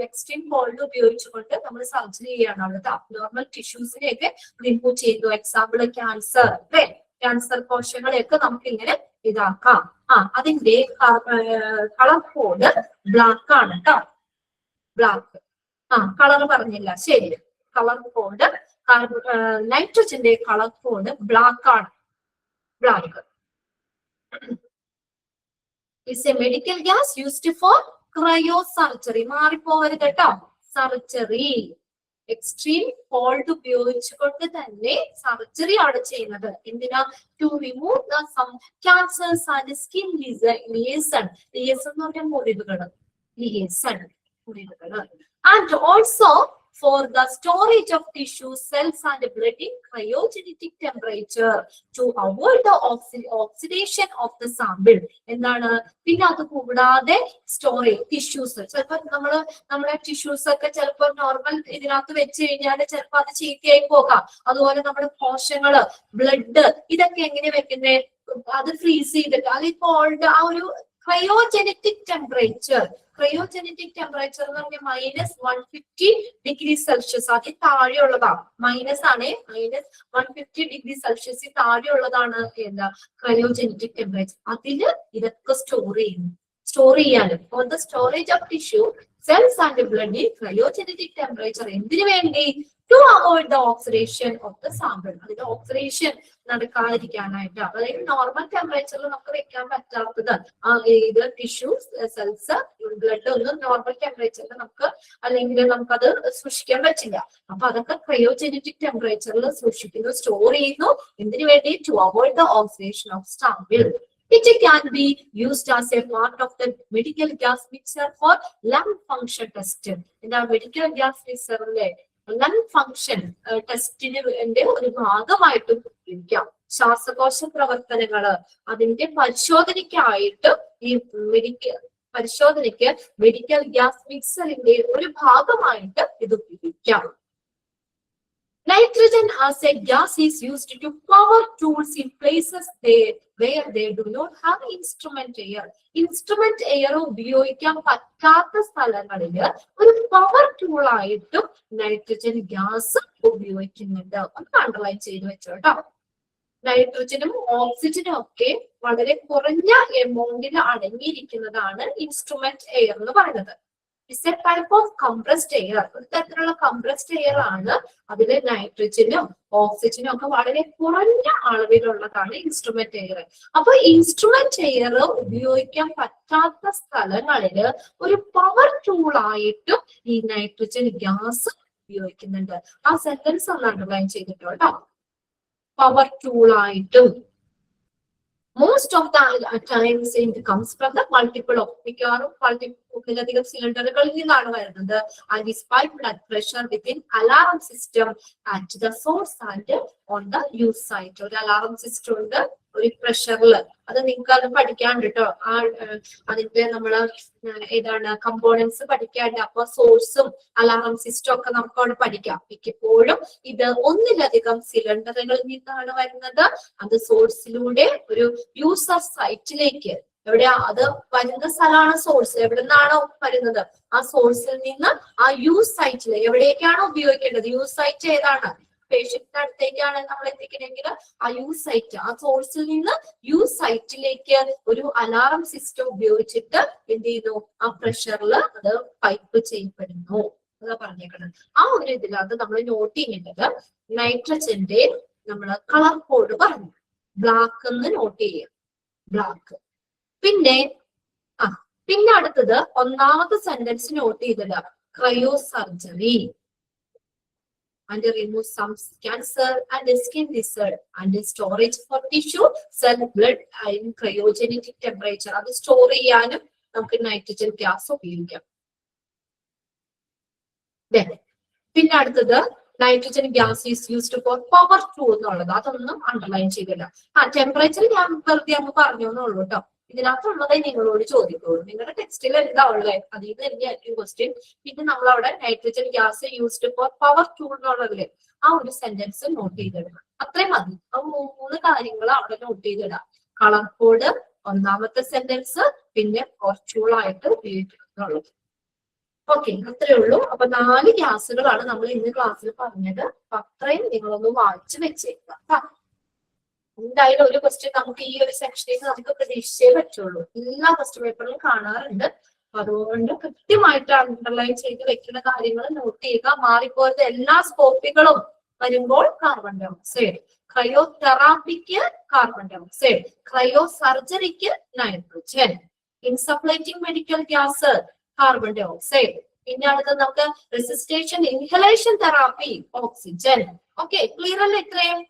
എക്സ്ട്രീം കോൾഡ് ഉപയോഗിച്ചുകൊണ്ട് നമ്മൾ സർജറി ചെയ്യാണ്. അവിടുത്തെ അബ്നോർമൽ ടിഷ്യൂസിനെയൊക്കെ റിമൂവ് ചെയ്തു. എക്സാമ്പിൾ ക്യാൻസർ അല്ലെ? ക്യാൻസർ കോശങ്ങളെയൊക്കെ നമുക്ക് ഇങ്ങനെ ഇതാക്കാം. അതിന്റെ കളർ കോഡ് ബ്ലാക്ക് ആണ് കേട്ടോ. ബ്ലാക്ക്. കളർ പറഞ്ഞില്ല. ശരി. കളർ കോഡ് നൈട്രജന്റെ കളർ കോഡ് ബ്ലാക്ക് ആണ്. Black is a medical gas used for cryosurgery. മാറിപ്പോവരുത് കേട്ടോ. സർജറി എക്സ്ട്രീം കോൾഡ് ഉപയോഗിച്ചുകൊണ്ട് തന്നെ സർജറി ആണ് ചെയ്യുന്നത്. എന്തിനാ? To remove the some cancers and skin lesion. Lesion എന്ന് പറഞ്ഞാൽ മുറിവുകള്. ലിയേസൺ മുറിവുകള്. And also for the storage of tissue cells and blood in cryogenic temperature to avoid the oxidation of the sample. എന്താണ്? പിന്നെ അത് കൂടാതെ സ്റ്റോറേജ് ടിഷ്യൂസ്. ചിലപ്പോൾ നമ്മുടെ ടിഷ്യൂസ് ഒക്കെ ചിലപ്പോൾ നോർമൽ ഇതിനകത്ത് വെച്ച് കഴിഞ്ഞാൽ ചിലപ്പോൾ അത് ചീത്തയായി പോകാം. അതുപോലെ നമ്മുടെ കോശങ്ങള്, ബ്ലഡ്, ഇതൊക്കെ എങ്ങനെ വെക്കുന്നത്? അത് ഫ്രീസ് ചെയ്തിട്ട് അത് കോൾഡ് ആ ഒരു ക്രയോജനറ്റിക് ടെമ്പറേച്ചർ. ക്രയോജനറ്റിക് ടെമ്പറേച്ചർ എന്ന് പറഞ്ഞാൽ -150 ഡിഗ്രി സെൽഷ്യസ്. അതിൽ താഴെയുള്ളതാണ്. മൈനസ് ആണ്. -150 ഡിഗ്രി സെൽഷ്യസിൽ താഴെയുള്ളതാണ് എന്താ? Cryogenic temperature. അതില് ഇതൊക്കെ സ്റ്റോർ ചെയ്യാനും for the storage of tissue cells and blood in cryogenic temperature. എന്തിനു വേണ്ടി? To avoid the oxidation of the sample. അതിന്റെ ഓക്സിഡേഷൻ നടക്കാതിരിക്കാനായിട്ട്. അതായത് നോർമൽ ടെമ്പറേച്ചറിൽ നമുക്ക് വെക്കാൻ പറ്റാത്തത് ഇത് ടിഷ്യൂ സെൽസ് ബ്ലഡ് ഒന്നും നോർമൽ ടെമ്പറേച്ചറിൽ നമുക്ക് അല്ലെങ്കിൽ നമുക്കത് സൂക്ഷിക്കാൻ പറ്റില്ല. അപ്പൊ അതൊക്കെ ക്രയോജനറ്റിക് ടെമ്പറേച്ചറിൽ സൂക്ഷിക്കുന്നു, സ്റ്റോർ ചെയ്യുന്നു. എന്തിനു വേണ്ടി? To avoid the oxidation of sample. It can be used as a part of the medical gas mixture for lung function test. എന്താ മെഡിക്കൽ ഗ്യാസ് മിക്സറിലെ ലങ് ഫംഗ്ഷൻ ടെസ്റ്റിന് ഒരു ഭാഗമായിട്ട് ഉപയോഗിക്കാം. ശ്വാസകോശ പ്രവർത്തനങ്ങള് അതിന്റെ പരിശോധനയ്ക്കായിട്ട് ഈ മെഡിക്കൽ ഗ്യാസ് മിക്സറിന്റെ ഒരു ഭാഗമായിട്ട് ഇത് ഉപയോഗിക്കാം. Nitrogen as a gas is used to power tools in places where they do not have instrument air. Instrument air ഉപയോഗിക്കാൻ പറ്റാത്ത സ്ഥലങ്ങളിൽ ഒരു പവർ ടൂൾ ആയിട്ടും നൈട്രജൻ ഗ്യാസ് ഉപയോഗിക്കുന്നുണ്ട്. ഒന്ന് അണ്ടർലൈൻ ചെയ്ത് വെച്ചോ കേട്ടോ. നൈട്രജനും ഓക്സിജനും ഒക്കെ വളരെ കുറഞ്ഞ എമൗണ്ടിൽ അടങ്ങിയിരിക്കുന്നതാണ് ഇൻസ്ട്രുമെന്റ് എയർ എന്ന് പറയുന്നത്. It's A type of compressed air. ഒരു തരത്തിലുള്ള കംപ്രസ്ഡ് എയർ ആണ്. അതിലെ നൈട്രജനും ഓക്സിജനും ഒക്കെ വളരെ കുറഞ്ഞ അളവിലുള്ളതാണ് ഇൻസ്ട്രുമെന്റ് എയർ. അപ്പൊ ഇൻസ്ട്രുമെന്റ് എയർ ഉപയോഗിക്കാൻ പറ്റാത്ത സ്ഥലങ്ങളിൽ ഒരു പവർ ടൂൾ ആയിട്ടും ഈ നൈട്രജൻ ഗ്യാസ് ഉപയോഗിക്കുന്നുണ്ട്. ആ സെന്റൻസ് ഒന്ന് അണ്ടർലൈൻ ചെയ്തിട്ടോ കേട്ടോ. പവർ ടൂൾ ആയിട്ടും most of the times it comes from the multiple of മിക്കവാറും ഒന്നിലധികം സിലിണ്ടറുകളിൽ നിന്നാണ് വരുന്നത്. and despite blood pressure within alarm system at the source and on the use site. ഒരു അലാറം സിസ്റ്റം ഉണ്ട്, ഒരു പ്രഷറിൽ. അത് നിങ്ങൾക്ക് അത് പഠിക്കാണ്ട് കേട്ടോ. അതിന്റെ നമ്മള് ഏതാണ് കമ്പോണൻസ് പഠിക്കാണ്ട്. അപ്പൊ സോഴ്സും അലാറം സിസ്റ്റം ഒക്കെ നമുക്ക് അവിടെ പഠിക്കാം. മിക്കപ്പോഴും ഇത് ഒന്നിലധികം സിലിണ്ടറുകളിൽ നിന്നാണ് വരുന്നത്. അത് സോഴ്സിലൂടെ ഒരു യൂസർ സൈറ്റിലേക്ക്, എവിടെയാ അത് വരുന്ന സ്ഥലമാണ് സോഴ്സ്, എവിടെ നിന്നാണോ വരുന്നത് ആ സോഴ്സിൽ നിന്ന് ആ യൂസ് സൈറ്റിൽ എവിടേക്കാണോ ഉപയോഗിക്കേണ്ടത്, യൂസ് സൈറ്റ് ഏതാണ്, പേഷ്യന്റിന്റെ അടുത്തേക്കാണ് നമ്മൾ എത്തിക്കണമെങ്കിൽ ആ യൂസ് സൈറ്റ്, ആ സോഴ്സിൽ നിന്ന് യൂസ് സൈറ്റിലേക്ക് ഒരു അലാറം സിസ്റ്റം ഉപയോഗിച്ചിട്ട് എന്ത് ചെയ്യുന്നു, ആ പ്രഷറിൽ അത് പൈപ്പ് ചെയ്യപ്പെടുന്നു. അതാ പറഞ്ഞേക്കുന്നത്. ആ ഒരു ഇതിൽ അത് നമ്മൾ നോട്ട് ചെയ്യേണ്ടത് നൈട്രജന്റെ നമ്മള് കളർ കോഡ് പറഞ്ഞു. ബ്ലാക്ക് എന്ന് നോട്ട് ചെയ്യുക, ബ്ലാക്ക്. പിന്നെ അടുത്തത് ഒന്നാമത്തെ സെന്റൻസ് നോട്ട് ചെയ്തിടുക, cryosurgery and remove some cancer and skin disease and storage for tissue, cell, blood in cryogenic temperature. അത് സ്റ്റോർ ചെയ്യാനും നമുക്ക് നൈട്രജൻ ഗ്യാസ് ഉപയോഗിക്കാം. പിന്നെ അടുത്തത് nitrogen gas is used for power tool എന്നുള്ളത്. അതൊന്നും അണ്ടർലൈൻ ചെയ്തില്ല. ടെമ്പറേച്ചർ ഞാൻ വെറുതെ അങ്ങ് പറഞ്ഞു എന്നുള്ളൂ കേട്ടോ. ഇതിനകത്തുള്ളതേ നിങ്ങളോട് ചോദിക്കുള്ളൂ. നിങ്ങളുടെ ടെക്സ്റ്റിൽ എന്താ ഉള്ളത് അതിൽ നിന്ന് തന്നെയായിരിക്കും ക്വസ്റ്റ്യൻ. പിന്നെ നമ്മൾ അവിടെ nitrogen gas used for power tool എന്നുള്ളതില് ആ ഒരു സെന്റൻസ് നോട്ട് ചെയ്തിടണം. അത്രയും മതി. ആ 3 കാര്യങ്ങൾ അവിടെ നോട്ട് ചെയ്തിടാം. കളർ കോഡ്, ഒന്നാമത്തെ സെന്റൻസ്, പിന്നെ കുറച്ചുകൂടായിട്ട് ഉപയോഗിക്കുന്നുള്ളത്. ഓക്കെ, അത്രേ ഉള്ളൂ. അപ്പൊ 4 ഗ്യാസുകളാണ് നമ്മൾ ഇന്ന് ക്ലാസ്സിൽ പറഞ്ഞത്. അപ്പൊ അത്രയും നിങ്ങളൊന്ന് വായിച്ചു വെച്ചേക്കാം. എന്തായാലും ഒരു ക്വസ്റ്റ്യൻ നമുക്ക് ഈ ഒരു സെക്ഷനിൽ നമുക്ക് പ്രതീക്ഷിച്ചേ പറ്റുള്ളൂ. എല്ലാ ക്വസ്റ്റ്യൻ പേപ്പറിലും കാണാറുണ്ട്. അതുകൊണ്ട് കൃത്യമായിട്ട് അണ്ടർലൈൻ ചെയ്ത് വെക്കുന്ന കാര്യങ്ങൾ നോട്ട് ചെയ്യുക. മാറിപ്പോയത് എല്ലാ സ്കോപ്പുകളും വരുമ്പോൾ കാർബൺ ഡൈ ഓക്സൈഡ്, ക്രയോ തെറാപ്പിക്ക് കാർബൺ ഡൈ ഓക്സൈഡ്, ക്രയോ സർജറിക്ക് nitrogen, insufflating medical gas carbon dioxide. പിന്നെ അടുത്തത് നമുക്ക് resuscitation inhalation therapy oxygen. Okay, clear അല്ലേ? ഇത്രയും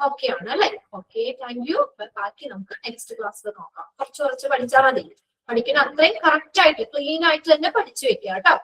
ഓക്കെ ആണ് അല്ലെ? Okay, thank you. ബാക്കി നമുക്ക് നെക്സ്റ്റ് ക്ലാസ്സിൽ നോക്കാം. കുറച്ച് പഠിച്ചാൽ മതി. പഠിക്കുന്ന അത്രയും കറക്റ്റ് ആയിട്ട് ക്ലീൻ ആയിട്ട് തന്നെ പഠിച്ചു വെക്കുക കേട്ടോ.